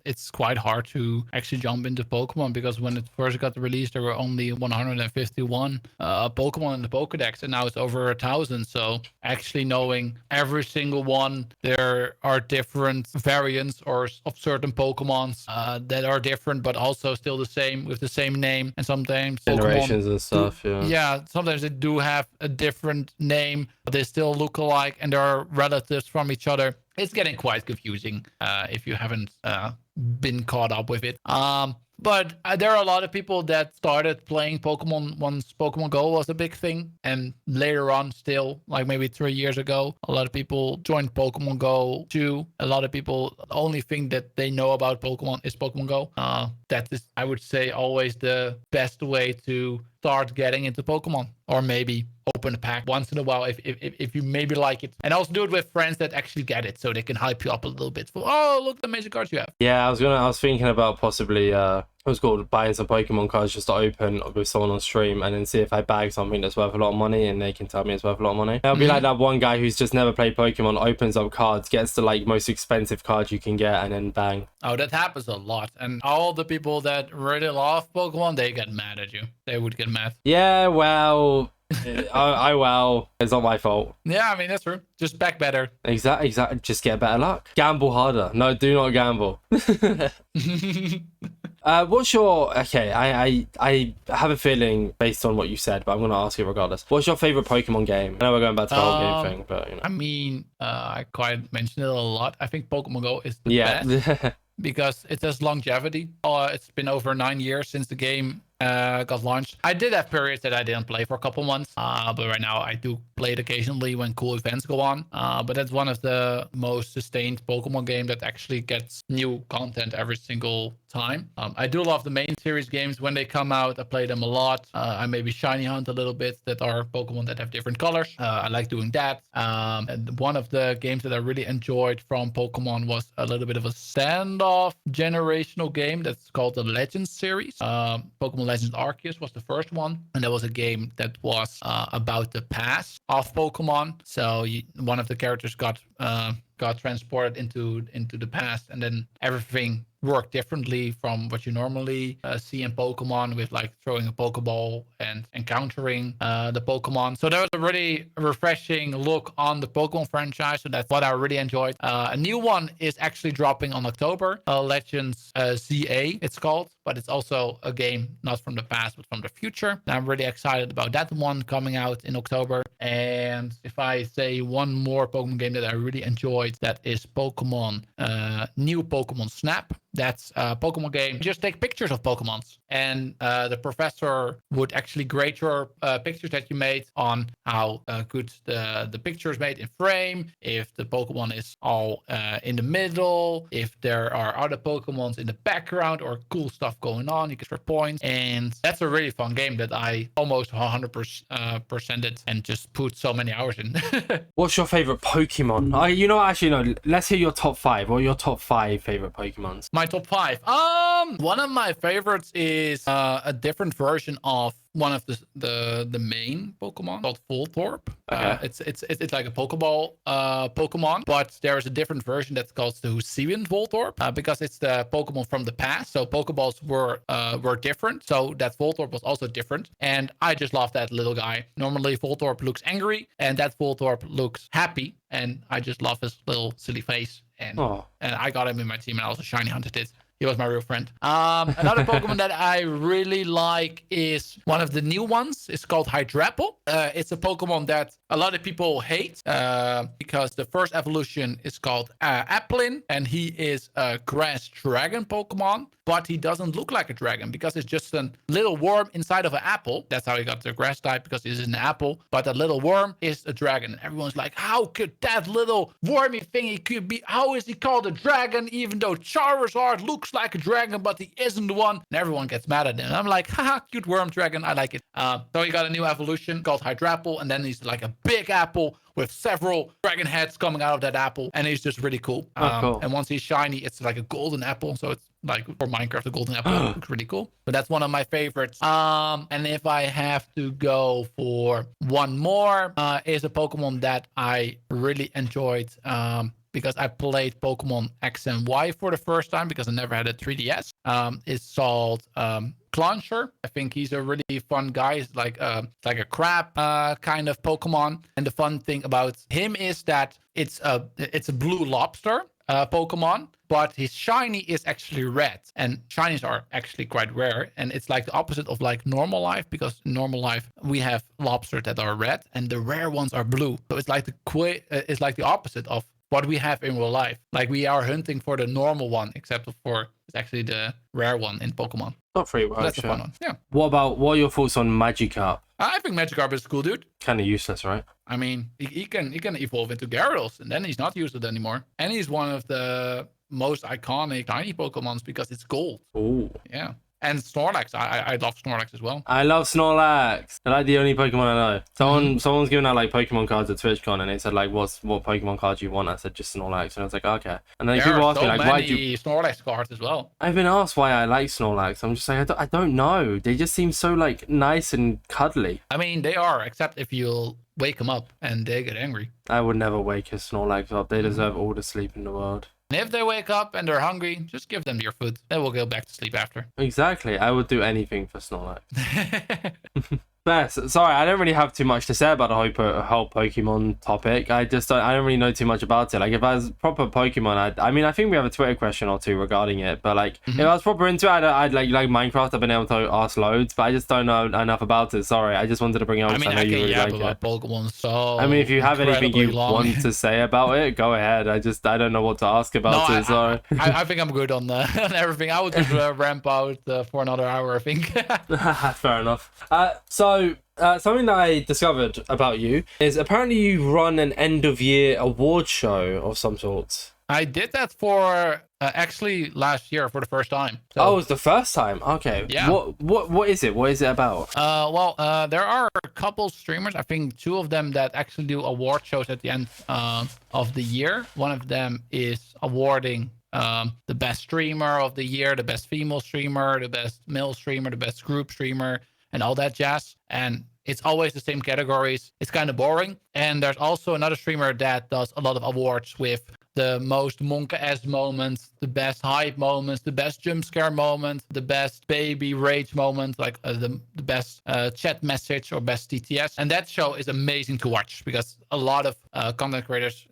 it's quite hard to actually jump into Pokemon, because when it first got released there were only 151 Pokemon in the Pokedex, and now it's over 1,000. So actually knowing every single one, there are different variants or of certain Pokemons that are different but also still the same with the same name, and sometimes Generations Pokemon and stuff. yeah, sometimes they do have a different name, but they still look alike and they're relatives from each other. It's getting quite confusing if you haven't been caught up with it. But there are a lot of people that started playing Pokemon once Pokemon Go was a big thing. And later on, still, like maybe 3 years ago, a lot of people joined Pokemon Go too. A lot of people, the only thing that they know about Pokemon is Pokemon Go. That is, I would say, always the best way to start getting into Pokemon. Or maybe open a pack once in a while if you maybe like it. And also do it with friends that actually get it, so they can hype you up a little bit for, oh, look at the amazing cards you have. Yeah, I was thinking about possibly what's called buying some Pokemon cards just to open with someone on stream and then see if I bag something that's worth a lot of money and they can tell me it's worth a lot of money. It'll be like that one guy who's just never played Pokemon, opens up cards, gets the like most expensive card you can get, and then bang. Oh, that happens a lot. And all the people that really love Pokemon, they get mad at you. They would get mad. Yeah, well, Well, it's not my fault. Yeah, I mean, that's true. Just back better. Exactly. Just get better luck. Gamble harder. No, do not gamble. What's your okay? I have a feeling based on what you said, but I'm gonna ask you regardless. What's your favorite Pokemon game? I know we're going back to the whole game thing, but you know. I mean, I quite mentioned it a lot. I think Pokemon Go is the best because it has longevity. It's been over 9 years since the game got launched. I did have periods that I didn't play for a couple months, but right now I do play it occasionally when cool events go on. But that's one of the most sustained Pokemon game that actually gets new content every single time. I do love the main series games when they come out. I play them a lot. I maybe shiny hunt a little bit that are Pokemon that have different colors. I like doing that. And one of the games that I really enjoyed from Pokemon was a little bit of a standoff generational game that's called the Legends series. Pokemon Legends Arceus was the first one, and that was a game that was about the past of Pokemon. So one of the characters got transported into the past, and then everything work differently from what you normally see in Pokemon, with like throwing a Pokeball and encountering the Pokemon. So that was a really refreshing look on the Pokemon franchise. So that's what I really enjoyed. A new one is actually dropping on October. Legends ZA, it's called, but it's also a game not from the past but from the future. And I'm really excited about that one coming out in October. And if I say one more Pokemon game that I really enjoyed, that is Pokemon, new Pokemon Snap. That's a Pokemon game. You just take pictures of Pokemons, and the professor would actually grade your pictures that you made on how good the picture is made in frame, if the Pokemon is all in the middle, if there are other Pokemons in the background or cool stuff going on. You get your points, and that's a really fun game that I almost 100%ed and just put so many hours in. What's your favorite Pokemon? Actually, no. Let's hear your top 5. What are your top 5 favorite Pokemons? My top 5. One of my favorites is a different version of one of the main Pokemon called Voltorb. Okay. It's like a Pokeball Pokemon, but there is a different version that's called the Hisuian Voltorb because it's the Pokemon from the past. So Pokeballs were different, so that Voltorb was also different, and I just love that little guy. Normally Voltorb looks angry, and that Voltorb looks happy, and I just love his little silly face. And I got him in my team, and I also shiny hunted it. He was my real friend. Another Pokemon that I really like is one of the new ones. It's called Hydrapple. It's a Pokemon that a lot of people hate because the first evolution is called Applin, and he is a grass dragon Pokemon, but he doesn't look like a dragon because it's just a little worm inside of an apple. That's how he got the grass type, because he's an apple, but that little worm is a dragon. Everyone's like, how could that little wormy thingy could be, how is he called a dragon even though Charizard looks like a dragon but he isn't one? And everyone gets mad at him. And I'm like, haha, cute worm dragon, I like it. So he got a new evolution called Hydrapple, and then he's like a big apple with several dragon heads coming out of that apple, and he's just really cool. Cool. And once he's shiny, it's like a golden apple, so it's like for Minecraft, the golden apple looks really cool. But that's one of my favorites. And if I have to go for one more, is a Pokemon that I really enjoyed because I played Pokemon X and Y for the first time because I never had a 3DS. It's called Clauncher. I think he's a really fun guy. He's like a crab kind of Pokemon. And the fun thing about him is that it's a blue lobster Pokemon, but his shiny is actually red, and shinies are actually quite rare, and it's like the opposite of like normal life, because in normal life we have lobsters that are red and the rare ones are blue. So it's like the opposite of what we have in real life. Like we are hunting for the normal one, except for it's actually the rare one in Pokemon. Not free work. That's a fun one. Yeah. What are your thoughts on Magikarp? I think Magikarp is a cool dude. Kind of useless, right? I mean, he can evolve into Gyarados, and then he's not useless anymore. And he's one of the most iconic tiny Pokemons because it's gold. Oh. Yeah. And Snorlax. I love Snorlax as well. I love Snorlax. They're like the only Pokemon I know. Someone's giving out like Pokemon cards at TwitchCon, and they said like, what Pokemon cards you want? I said just Snorlax, and I was like, okay. And then people ask me like, why do you Snorlax cards as well? I've been asked why I like Snorlax. I'm just like, I don't know. They just seem so like nice and cuddly. I mean, they are, except if you wake them up and they get angry. I would never wake a Snorlax up. They deserve all the sleep in the world. And if they wake up and they're hungry, just give them your food. They will go back to sleep after. Exactly. I would do anything for Snorlax. Sorry, I don't really have too much to say about the whole Pokemon topic. I don't really know too much about it. Like, if I was proper Pokemon, I mean, I think we have a Twitter question or two regarding it. But like, if I was proper into it, I'd like Minecraft. I've been able to ask loads, but I just don't know enough about it. Sorry, I just wanted to bring it up. I mean, I know you really like about it. Pokemon. So I mean, if you have anything you want to say about it, go ahead. I don't know what to ask about it. Sorry. I think I'm good on on everything. I would just ramp out for another hour, I think. Fair enough. So something that I discovered about you is apparently you run an end of year award show of some sort. I did that for actually last year for the first time. So, oh, it's the first time. Okay. Yeah. What is it? What is it about? There are a couple streamers. I think two of them that actually do award shows at the end of the year. One of them is awarding the best streamer of the year, the best female streamer, the best male streamer, the best group streamer, and all that jazz. And it's always the same categories. It's kind of boring. And there's also another streamer that does a lot of awards with the most monka-ass moments, the best hype moments, the best jump scare moments, the best baby rage moments, like the best chat message or best TTS. And that show is amazing to watch because a lot of content creators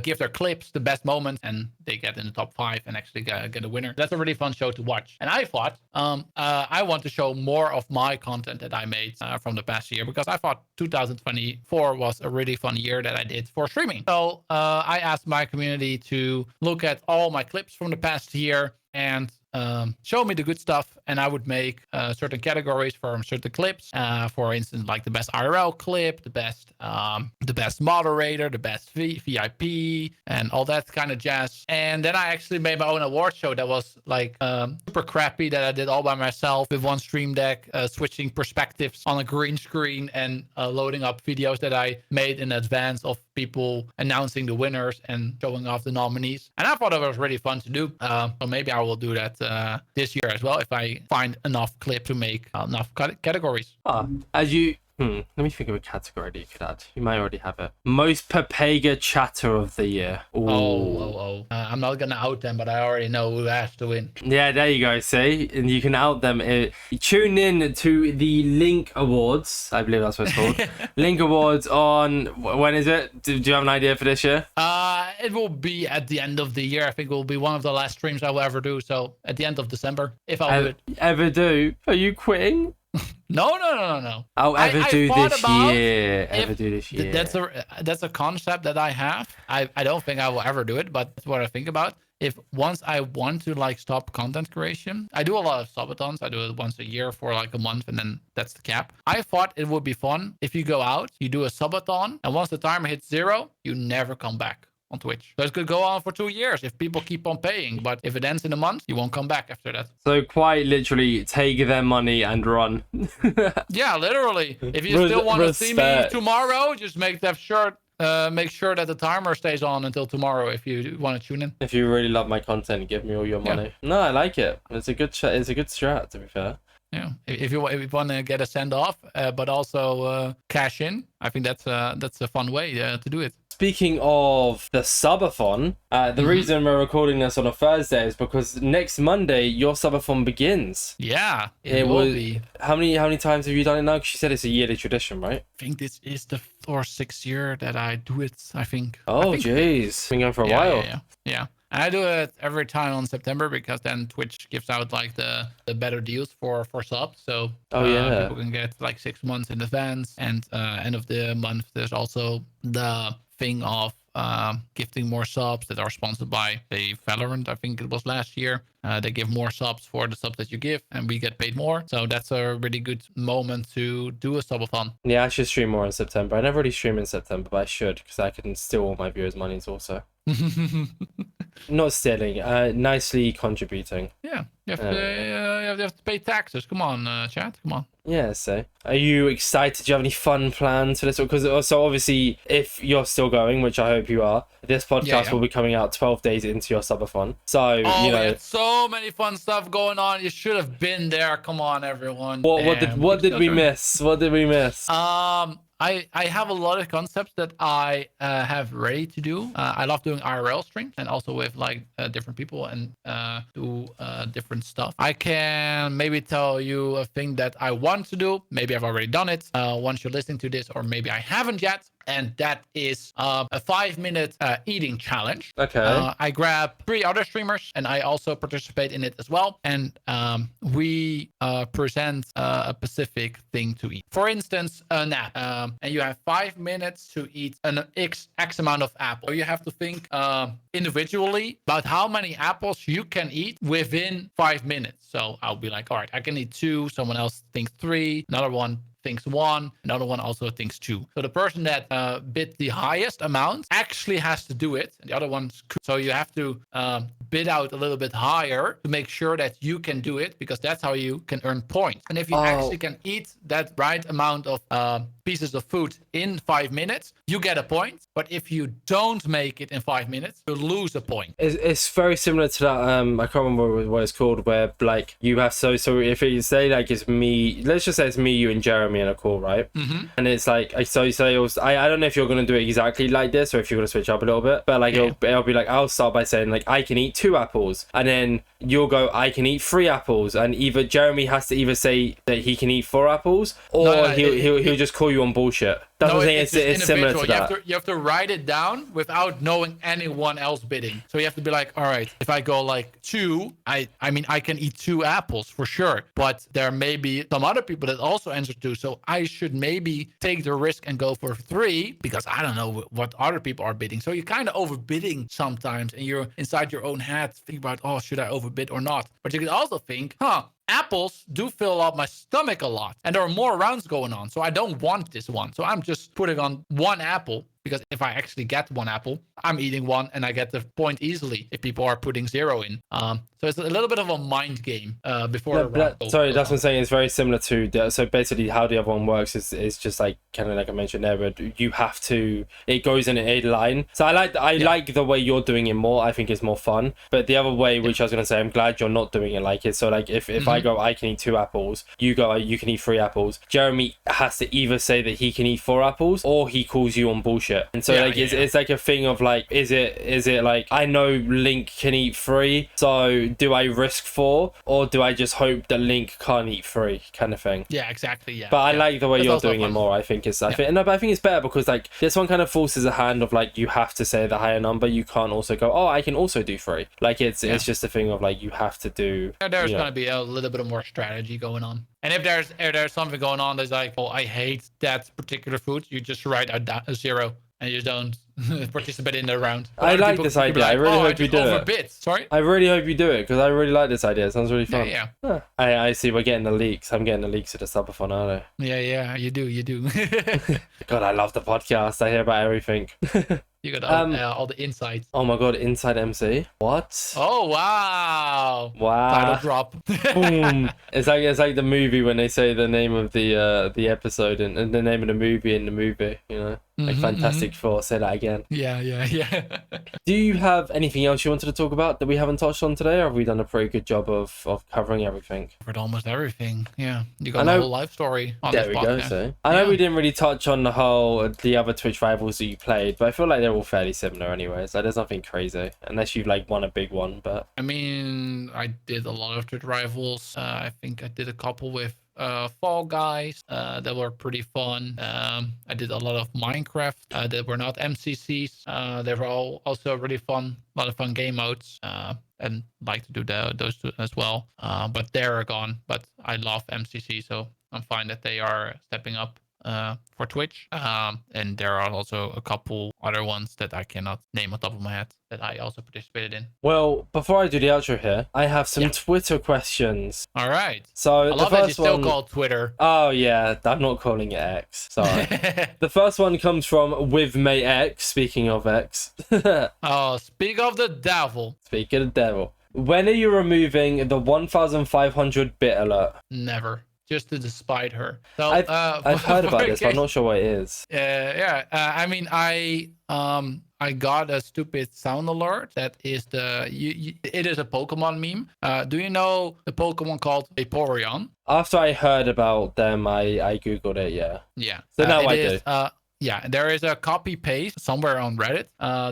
give their clips the best moments and they get in the top 5 and actually get a winner. That's a really fun show to watch. And I thought I want to show more of my content that I made from the past year because I thought 2024 was a really fun year that I did for streaming. So I asked my community to look at all my clips from the past year and show me the good stuff, and I would make certain categories for certain clips. For instance, like the best IRL clip, the best moderator, the best VIP, and all that kind of jazz. And then I actually made my own award show that was like super crappy that I did all by myself with one stream deck, switching perspectives on a green screen and loading up videos that I made in advance of people announcing the winners and showing off the nominees. And I thought it was really fun to do. So maybe I will do that this year as well if I find enough clip to make enough categories. As you let me think of a category that you could add. You might already have it. Most Papega chatter of the year. Ooh. I'm not gonna out them, but I already know who has to win. Yeah, there you go. See, and you can out them. Tune in to the Link Awards. I believe that's what it's called. Link Awards on when is it? Do you have an idea for this year? It will be at the end of the year. I think it will be one of the last streams I will ever do. So at the end of December, if I do it. Ever do? Are you quitting? No. I'll ever do this year. That's a concept that I have. I don't think I will ever do it, but that's what I think about. If once I want to like stop content creation, I do a lot of subathons. I do it once a year for like a month, and then that's the cap. I thought it would be fun if you go out, you do a subathon, and once the timer hits 0, you never come back on Twitch. So it could go on for 2 years if people keep on paying, but if it ends in a month, you won't come back after that. So quite literally take their money and run. Yeah, literally. If you still want to see me tomorrow, just make sure that the timer stays on until tomorrow if you want to tune in. If you really love my content, give me all your money. Yeah. No, I like it. It's a good strat, to be fair. Yeah, if you want to get a send off, but also cash in, I think that's a fun way to do it. Speaking of the subathon, the reason we're recording this on a Thursday is because next Monday your subathon begins. Yeah, it will be. How many times have you done it now? Because she said it's a yearly tradition, right? I think this is the 5th or 6th year that I do it. I think. Oh, jeez, been going for a while. Yeah. And I do it every time on September because then Twitch gives out like the better deals for subs. So people can get like 6 months in advance, and end of the month there's also the thing of gifting more subs that are sponsored by the Valorant. I think it was last year. They give more subs for the subs that you give, and we get paid more. So that's a really good moment to do a subathon. Yeah, I should stream more in September. I never really stream in September, but I should because I can steal all my viewers' monies also. Not stealing, nicely contributing. Yeah, you have to pay taxes. Come on, chat. Come on. Yeah, so are you excited? Do you have any fun plans for this? Because also, obviously, if you're still going, which I hope you are, this podcast will be coming out 12 days into your subathon. So, you know. We had so many fun stuff going on. You should have been there. Come on, everyone. What did we miss? What did we miss? I have a lot of concepts that I have ready to do. I love doing IRL streams and also with like different people and do different stuff. I can maybe tell you a thing that I want to do. Maybe I've already done it once you're listening to this, or maybe I haven't yet. And that is a 5-minute eating challenge. Okay. I grab 3 other streamers and I also participate in it as well. And we present a specific thing to eat. For instance, a nap. And you have 5 minutes to eat an X amount of apples. So you have to think individually about how many apples you can eat within 5 minutes. So I'll be like, all right, I can eat 2. Someone else thinks 3. Another one thinks 1, another one also thinks 2. So the person that bid the highest amount actually has to do it, and the other one's so you have to bid out a little bit higher to make sure that you can do it, because that's how you can earn points. And if you actually can eat that right amount of pieces of food in 5 minutes, you get a point. But if you don't make it in 5 minutes, you lose a point. It's very similar to that. I can't remember what it's called, where like you have so if you say like it's me, let's just say it's me, you, and Jeremy in a call, right? Mm-hmm. And it's like so you say I don't know if you're gonna do it exactly like this or if you're gonna switch up a little bit, but like it'll be like I'll start by saying like I can eat 2 apples, and then you'll go I can eat 3 apples, and either Jeremy has to either say that he can eat 4 apples, or he'll just call you on bullshit. That's what I'm saying. It's similar to that. You have to write it down without knowing anyone else bidding. So you have to be like, all right, if I go like 2, I mean, I can eat 2 apples for sure, but there may be some other people that also answer 2. So I should maybe take the risk and go for 3 because I don't know what other people are bidding. So you're kind of overbidding sometimes, and you're inside your own head thinking about, oh, should I overbid or not? But you can also think, apples do fill up my stomach a lot, and there are more rounds going on, so I don't want this one. So I'm just putting on 1 apple, because if I actually get 1 apple, I'm eating 1 and I get the point easily if people are putting 0 in. So it's a little bit of a mind game before. That's what I'm saying. It's very similar to so basically how the other one works is just like kind of like I mentioned there, but you have to, it goes in a line. So I like the way you're doing it more. I think it's more fun. But the other way, which I was gonna say, I'm glad you're not doing it like it. So like if I go I can eat 2 apples, you go you can eat 3 apples. Jeremy has to either say that he can eat 4 apples or he calls you on bullshit. And so it's like a thing of like, is it like I know Link can eat 3, so do I risk 4 or do I just hope that Link can't eat 3 kind of thing? Yeah, exactly. Yeah. But I like the way you're doing it more. I think it's but I think it's better because like this one kind of forces a hand of like you have to say the higher number. You can't also go, oh, I can also do 3. Like it's just a thing of like you have to do. There's gonna be a little bit of more strategy going on. And if there's something going on that's like, oh, I hate that particular food, you just write out a 0 and you don't participate in the round. But I like this idea. Like, I really hope you do it. Sorry? I really hope you do it because I really like this idea. It sounds really fun. Yeah. I see we're getting the leaks. I'm getting the leaks of the subathon, aren't I? Yeah, you do. God, I love the podcast. I hear about everything. You got all the insights. Oh my god, InsideMC. What? Oh wow. Title drop. Boom. It's like the movie when they say the name of the episode and the name of the movie in the movie, you know? Like Fantastic Four. Say that again. Yeah. Do you have anything else you wanted to talk about that we haven't touched on today, or have we done a pretty good job of covering everything? Covered almost everything. Yeah. You got the whole life story on this podcast. There we go, so. I know we didn't really touch on the other Twitch rivals that you played, but I feel like they're all fairly similar anyways. Like there's nothing crazy unless you've like won a big one. But I mean, I did a lot of Twitch rivals. I think I did a couple with Fall Guys that were pretty fun. I did a lot of Minecraft that were not MCCs. They were all also really fun. A lot of fun game modes. And like to do those two as well. But they're gone. But I love MCC, so I'm fine that they are stepping up for Twitch. And there are also a couple other ones that I cannot name on top of my head that I also participated in. Well, before I do the outro here, I have some Twitter questions. All right. So I love that you still call Twitter. Oh yeah, I'm not calling it X. Sorry. The first one comes from with May X. Speaking of X. Oh, speak of the devil. Speak of the devil. When are you removing the 1,500 bit alert? Never. Just to despite her. So I've heard about this, but I'm not sure what it is. I mean, I I got a stupid sound alert. That is it is a Pokemon meme. Do you know the Pokemon called Vaporeon? After I heard about them, I googled it. Yeah. Yeah. So now I do. do. Yeah, there is a copy paste somewhere on Reddit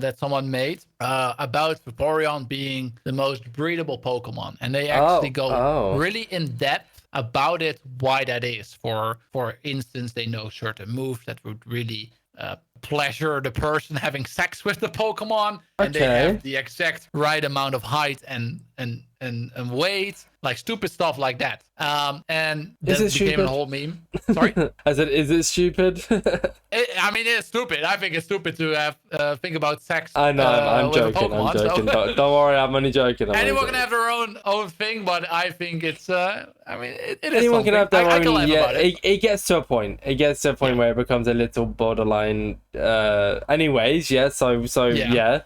that someone made about Vaporeon being the most breedable Pokemon, and they actually go really in depth about it, why that is. For instance, they know certain moves that would really pleasure the person having sex with the Pokemon, and they have the exact right amount of height and weight, like stupid stuff like that. And is it became stupid? a whole meme. Sorry? I said, is it stupid? I mean, it's stupid. I think it's stupid to have think about sex. I know, I'm joking. Pokemon, I'm joking. Don't worry, I'm only joking. Anyone can have their own thing, but I think it's. I mean, it is. Anyone can have their own. I can laugh about it gets to a point. It gets to a point where it becomes a little borderline. Anyways, yeah. So yeah.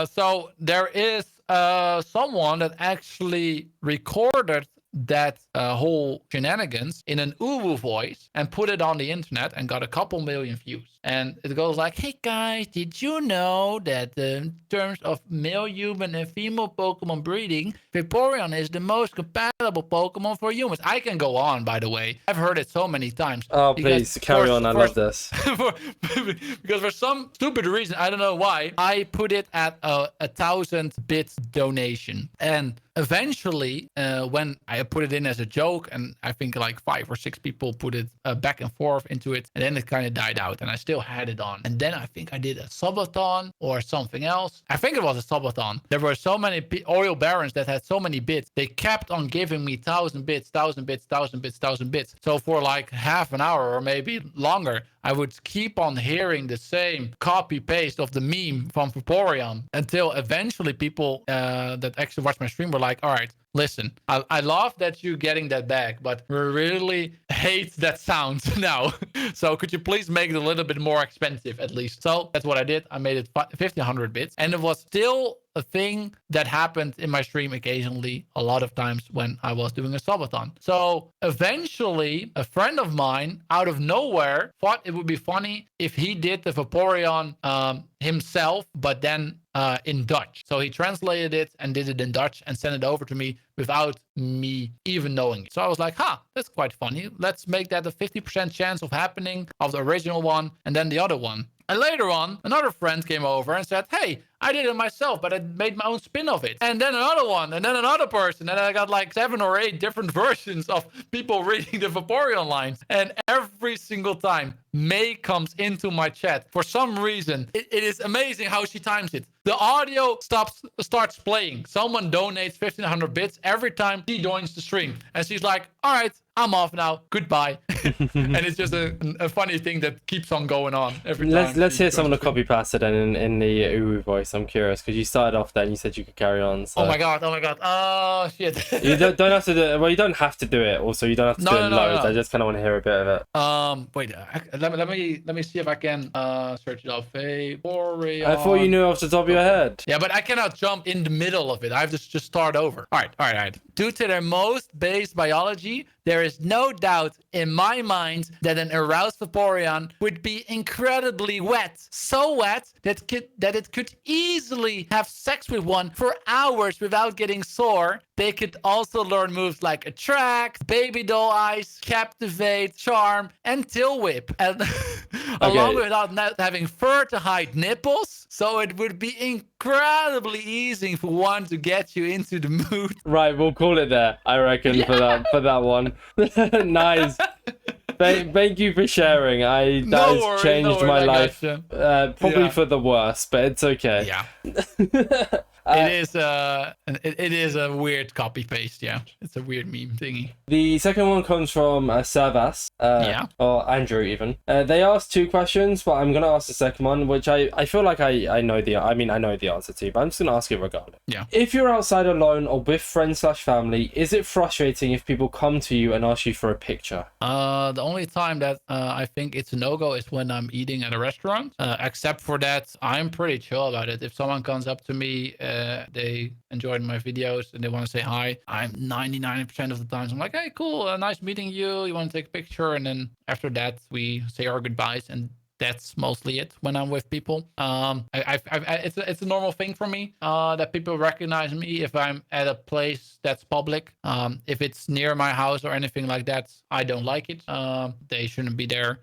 So there is someone that actually recorded that whole shenanigans in an uwu voice and put it on the internet and got a couple million views. And it goes like, hey guys, did you know that in terms of male human and female Pokemon breeding, Vaporeon is the most compatible Pokemon for humans? I can go on, by the way. I've heard it so many times. Oh, please, carry on. I love this. Because for some stupid reason, I don't know why, I put it at a 1,000 bits donation. And eventually, when I put it in as a joke, and I think like 5 or 6 people put it back and forth into it, and then it kind of died out, and I still had it on. And then I think I did a subathon or something else. I think it was a subathon. There were so many oil barons that had so many bits. They kept on giving me 1,000 bits, 1,000 bits, 1,000 bits, 1,000 bits. So for like half an hour or maybe longer, I would keep on hearing the same copy paste of the meme from Vaporeon until eventually people that actually watch my stream were like, all right, listen, I love that you're getting that back, but we really hate that sound now. So could you please make it a little bit more expensive at least? So that's what I did. I made it 1,500 bits, and it was still a thing that happened in my stream occasionally, a lot of times when I was doing a subathon. So eventually, a friend of mine out of nowhere thought it would be funny if he did the Vaporeon himself, but then in Dutch. So he translated it and did it in Dutch and sent it over to me without me even knowing it. So I was like, that's quite funny. Let's make that a 50% chance of happening of the original one and then the other one. And later on, another friend came over and said, hey, I did it myself, but I made my own spin of it. And then another one, and then another person. And I got like 7 or 8 different versions of people reading the Vaporeon lines. And every single time, May comes into my chat. For some reason, it is amazing how she times it. The audio starts playing. Someone donates 1,500 bits every time she joins the stream. And she's like, all right, I'm off now. Goodbye. And it's just a funny thing that keeps on going on every time. Let's hear some of the copy pasted in the Uwu voice. I'm curious because you started off there and you said you could carry on. So. Oh my god. Oh shit. You don't have to do it. Well, you don't have to do it. Also, you don't have to do it loads. I just kind of want to hear a bit of it. Wait. Let me see if I can search it up. Vaporeon. I thought you knew off the top of your head. Yeah, but I cannot jump in the middle of it. I have to just start over. All right. Due to their most base biology, there is no doubt in my mind that an aroused Vaporeon would be incredibly wet. So wet that it could easily have sex with one for hours without getting sore. They could also learn moves like Attract, Baby Doll Eyes, Captivate, Charm, and Tail Whip. And along without not having fur to hide nipples. So it would be incredibly easy for one to get you into the mood. Right, we'll call it there, I reckon, for that one. Nice. Thank you for sharing. That has changed my life. Probably for the worse, but it's okay. Yeah. It is a weird copy paste. Yeah, it's a weird meme thingy. The second one comes from Servas, or Andrew even. They asked 2 questions, but I'm gonna ask the second one, which I feel like I know the answer to, but I'm just gonna ask it regardless. Yeah. If you're outside alone or with friends/family, is it frustrating if people come to you and ask you for a picture? The only time that I think it's a no-go is when I'm eating at a restaurant. Except for that, I'm pretty chill about it. If someone comes up to me, they enjoyed my videos and they want to say hi, I'm 99% of the times I'm like, hey, cool, nice meeting you. You want to take a picture? And then after that, we say our goodbyes and that's mostly it when I'm with people. It's a normal thing for me that people recognize me if I'm at a place that's public. If it's near my house or anything like that, I don't like it. They shouldn't be there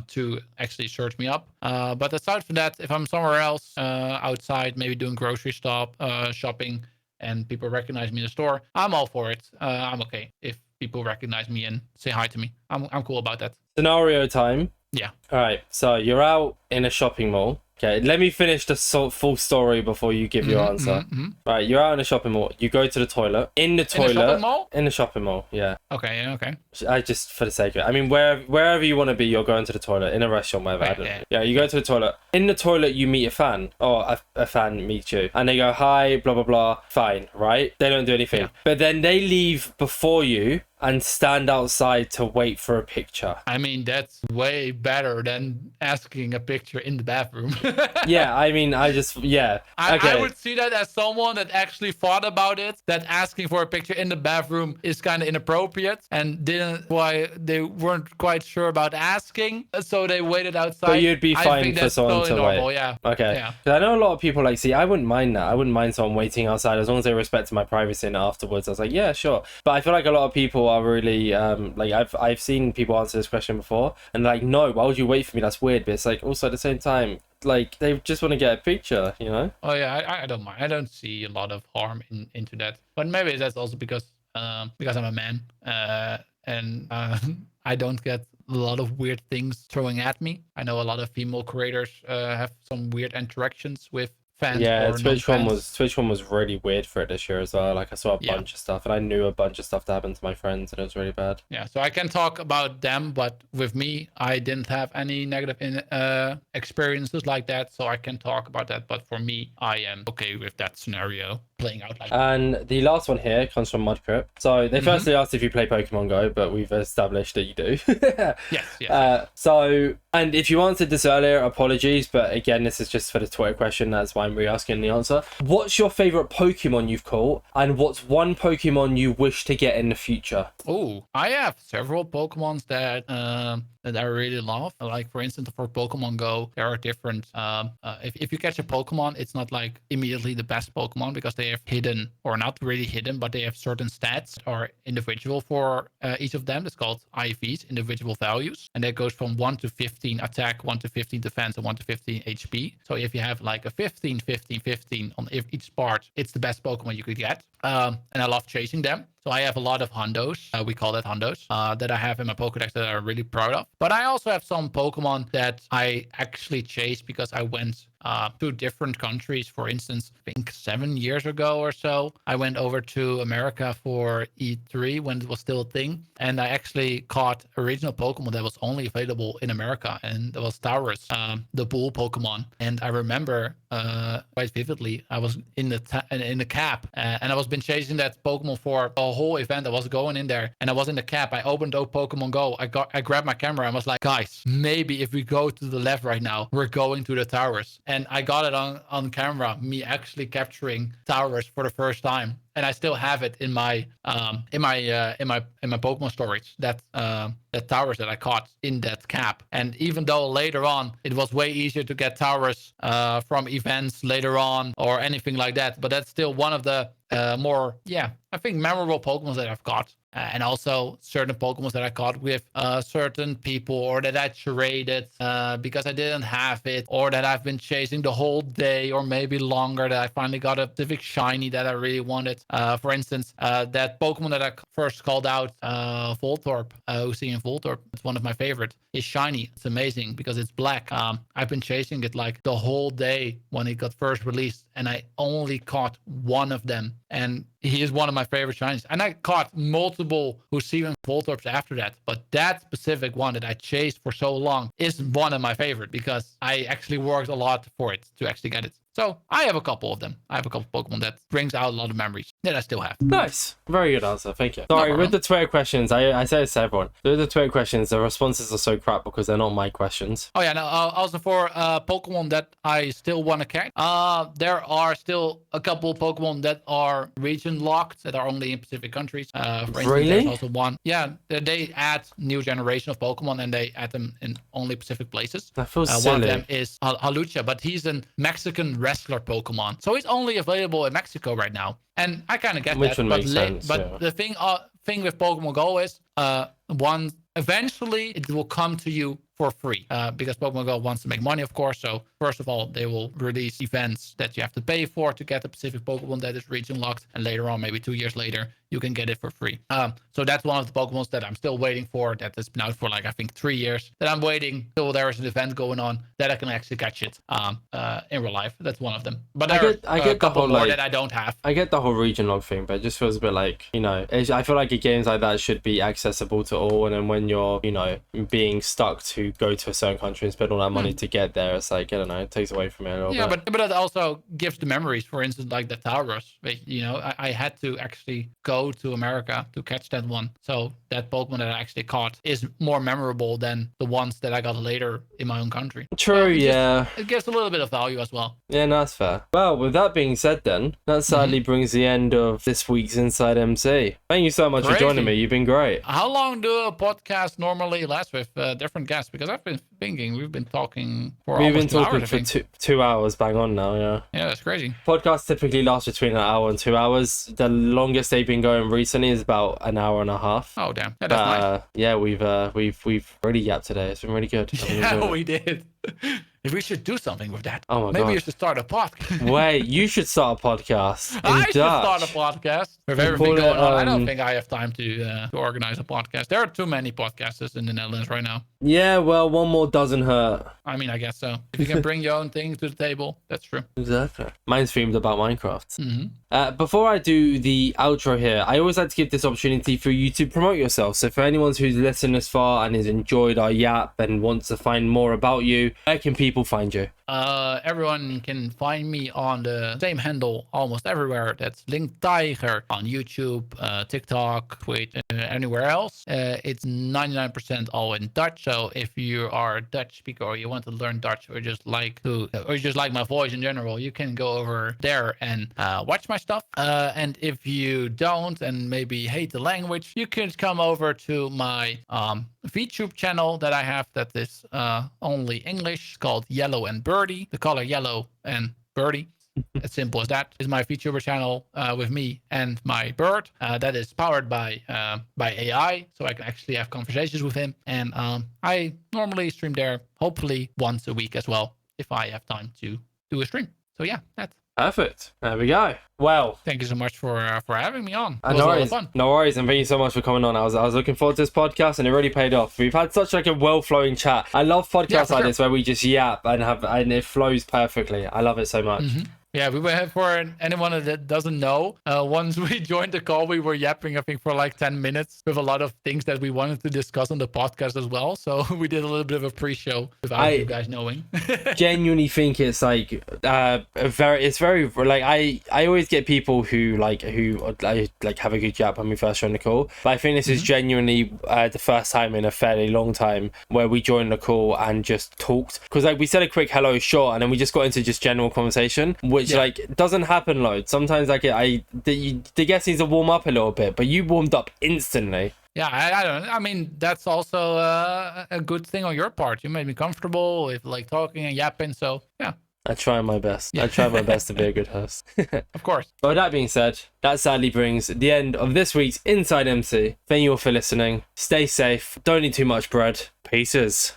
to actually search me up. But aside from that, if I'm somewhere else outside, maybe doing grocery shopping, and people recognize me in the store, I'm all for it. I'm okay if people recognize me and say hi to me. I'm cool about that. Scenario time. Yeah. All right. So you're out in a shopping mall. Okay, let me finish the full story before you give your answer. Right, you're out in a shopping mall. You go to the toilet. In the toilet. In a shopping mall? In the shopping mall, yeah. Okay, yeah, okay. I just, for the sake of it. I mean, wherever you want to be, you're going to the toilet. In a restaurant, whatever. I don't know. Yeah, you go to the toilet. In the toilet, you meet a fan. Or a fan meets you. And they go, hi, blah, blah, blah. Fine, right? They don't do anything. Yeah. But then they leave before you and stand outside to wait for a picture. I mean, that's way better than asking a picture in the bathroom. Yeah, I mean, yeah. Okay. I would see that as someone that actually thought about it, that asking for a picture in the bathroom is kind of inappropriate and they weren't quite sure about asking, so they waited outside. But you'd be fine for someone to normal, wait. Yeah. Okay. Yeah. I know a lot of people I wouldn't mind that. I wouldn't mind someone waiting outside as long as they respected my privacy and afterwards. I was like, yeah, sure. But I feel like a lot of people are really I've seen people answer this question before and like, no, why would you wait for me? That's weird. But it's like also at the same time, like they just want to get a picture, you know? Oh yeah, I don't mind. I don't see a lot of harm into that. But maybe that's also because I'm a man and I don't get a lot of weird things throwing at me. I know a lot of female creators have some weird interactions with fans. Yeah, TwitchCon was really weird for it this year as well. Like I saw a bunch of stuff and I knew a bunch of stuff that happened to my friends and it was really bad. Yeah, so I can talk about them, but with me, I didn't have any negative experiences like that, so I can talk about that. But for me, I am okay with that scenario playing out like that. And the last one here comes from Mudcrip. So they firstly asked if you play Pokemon Go, but we've established that you do. Yes. So, and if you answered this earlier, apologies, but again, this is just for the Twitter question. That's why I'm re-asking the answer. What's your favorite Pokemon you've caught, and what's one Pokemon you wish to get in the future? Oh, I have several Pokemons that I really love. Like for instance, for Pokemon Go, there are different. If you catch a Pokemon, it's not like immediately the best Pokemon because they have hidden, or not really hidden, but they have certain stats or individual for each of them. It's called IVs, individual values, and that goes from 1 to 15 attack, 1 to 15 defense, and 1 to 15 HP. So if you have like a 15, 15, 15 on each part, it's the best Pokemon you could get. And I love chasing them. So I have a lot of Hondos, we call that Hondos, that I have in my Pokedex that I'm really proud of. But I also have some Pokemon that I actually chased because I went to different countries. For instance, I think 7 years ago or so, I went over to America for E3 when it was still a thing. And I actually caught original Pokemon that was only available in America. And that was Taurus, the bull Pokemon. And I remember quite vividly, I was in the cap and I was been chasing that Pokemon for a whole event. I was going in there and I was in the cap. I opened up Pokemon Go. I grabbed my camera and was like, guys, maybe if we go to the left right now, we're going to the towers. And I got it on camera, me actually capturing towers for the first time. And I still have it in my Pokemon storage, that towers that I caught in that cap. And even though later on it was way easier to get towers from events later on or anything like that, but that's still one of the more, I think memorable Pokemon that I've caught. And also certain Pokemon that I caught with certain people, or that I traded because I didn't have it, or that I've been chasing the whole day or maybe longer, that I finally got a specific shiny that I really wanted. For instance, that Pokemon that I first called out, Voltorb, Ocean Voltorb, it's one of my favorites. It's shiny. It's amazing because it's black. I've been chasing it like the whole day when it got first released, and I only caught one of them. And he is one of my favorite shinies. And I caught multiple Hussein Voltorbs after that. But that specific one that I chased for so long is one of my favorite because I actually worked a lot for it to actually get it. So I have a couple of them. I have a couple of Pokemon that brings out a lot of memories that I still have. Nice. Very good answer. Thank you. Sorry, with the Twitter questions, I say it to everyone. With the Twitter questions, the responses are so crap because they're not my questions. Oh yeah, no. Also for Pokemon that I still want to catch, there are still a couple of Pokemon that are region locked that are only in Pacific countries. For instance, Really? there's also one. Yeah, they add new generation of Pokemon and they add them in only Pacific places. That feels silly. One of them is Halucha, but he's a Mexican wrestler Pokemon, so he's only available in Mexico right now. And I kind of get Which that, would but, make sense, but the thing with Pokemon Go is eventually it will come to you for free because Pokemon Go wants to make money, of course. So first of all, they will release events that you have to pay for to get the specific Pokemon that is region locked, and later on, maybe 2 years later, you can get it for free. So that's one of the Pokemons that I'm still waiting for. That has been out for like I think 3 years. That I'm waiting till there is an event going on that I can actually catch it in real life. That's one of them. But I get a couple more that I don't have. I get the whole region log thing, but it just feels a bit like, you know, I feel like games like that should be accessible to all. And then when you're, you know, being stuck to go to a certain country and spend all that money to get there, it's like, I don't know, it takes away from it a little bit. Yeah, but it also gives the memories. For instance, like the Tauros. You know, I had to actually go to America to catch that one. So that Pokemon that I actually caught is more memorable than the ones that I got later in my own country. True, yeah. It gives a little bit of value as well. Yeah, no, that's fair. Well, with that being said then, that sadly brings the end of this week's InsideMC. Thank you so much for joining me. You've been great. How long do a podcast normally last with different guests? Because I've been thinking we've been talking for almost 2 hours, for 2 hours bang on now, yeah. Yeah, that's crazy. Podcasts typically last between an hour and 2 hours. The longest they've been going recently is about an hour and a half. Oh damn. Yeah, that's nice. Yeah, we've really yapped today. It's been really good. Yeah, we did. We should do something with that. Oh my Maybe God. you should start a podcast. Wait, you should start a podcast. I should start a podcast. With everything going on, I don't think I have time to organize a podcast. There are too many podcasters in the Netherlands right now. Yeah, well, one more doesn't hurt. I mean, I guess so. If you can bring your own thing to the table, that's true. Exactly. Mine's themed about Minecraft. Before I do the outro here, I always like to give this opportunity for you to promote yourself. So for anyone who's listened this far and has enjoyed our yap and wants to find more about you, where can people find you? Everyone can find me on the same handle almost everywhere. That's LinkTijger on YouTube, TikTok, Twitch, anywhere else. It's 99% all in Dutch. So if you are a Dutch speaker or you want to learn Dutch or just like my voice in general, you can go over there and watch my stuff. And if you don't and maybe hate the language, you can come over to my VTube channel that I have that is only English. It's called Yellow and Birdie. The color yellow and birdie. As simple as that. Is my VTuber channel with me and my bird. That is powered by AI, so I can actually have conversations with him. And I normally stream there, hopefully once a week as well, if I have time to do a stream. So yeah, that's perfect. There we go. Well, thank you so much for having me on. It was no a lot worries. of fun. No worries, and thank you so much for coming on. I was looking forward to this podcast, and it really paid off. We've had such like a well-flowing chat. I love podcasts like this where we just yap and it flows perfectly. I love it so much. Yeah, we were, for anyone that doesn't know, once we joined the call, we were yapping, I think, for like 10 minutes with a lot of things that we wanted to discuss on the podcast as well. So we did a little bit of a pre-show without you guys knowing. Genuinely think it's like it's very like I always get people who like have a good yap when we first join the call. But I think this is genuinely the first time in a fairly long time where we joined the call and just talked. Because like we said a quick hello short and then we just got into just general conversation, which like doesn't happen loads. Sometimes like the guest needs to warm up a little bit, but you warmed up instantly. Yeah, I don't know. I mean, that's also a good thing on your part. You made me comfortable with like talking and yapping. So yeah. I try my best. Yeah. I try my best to be a good host. Of course. But with that being said, that sadly brings the end of this week's InsideMC. Thank you all for listening. Stay safe. Don't eat too much bread. Peaces.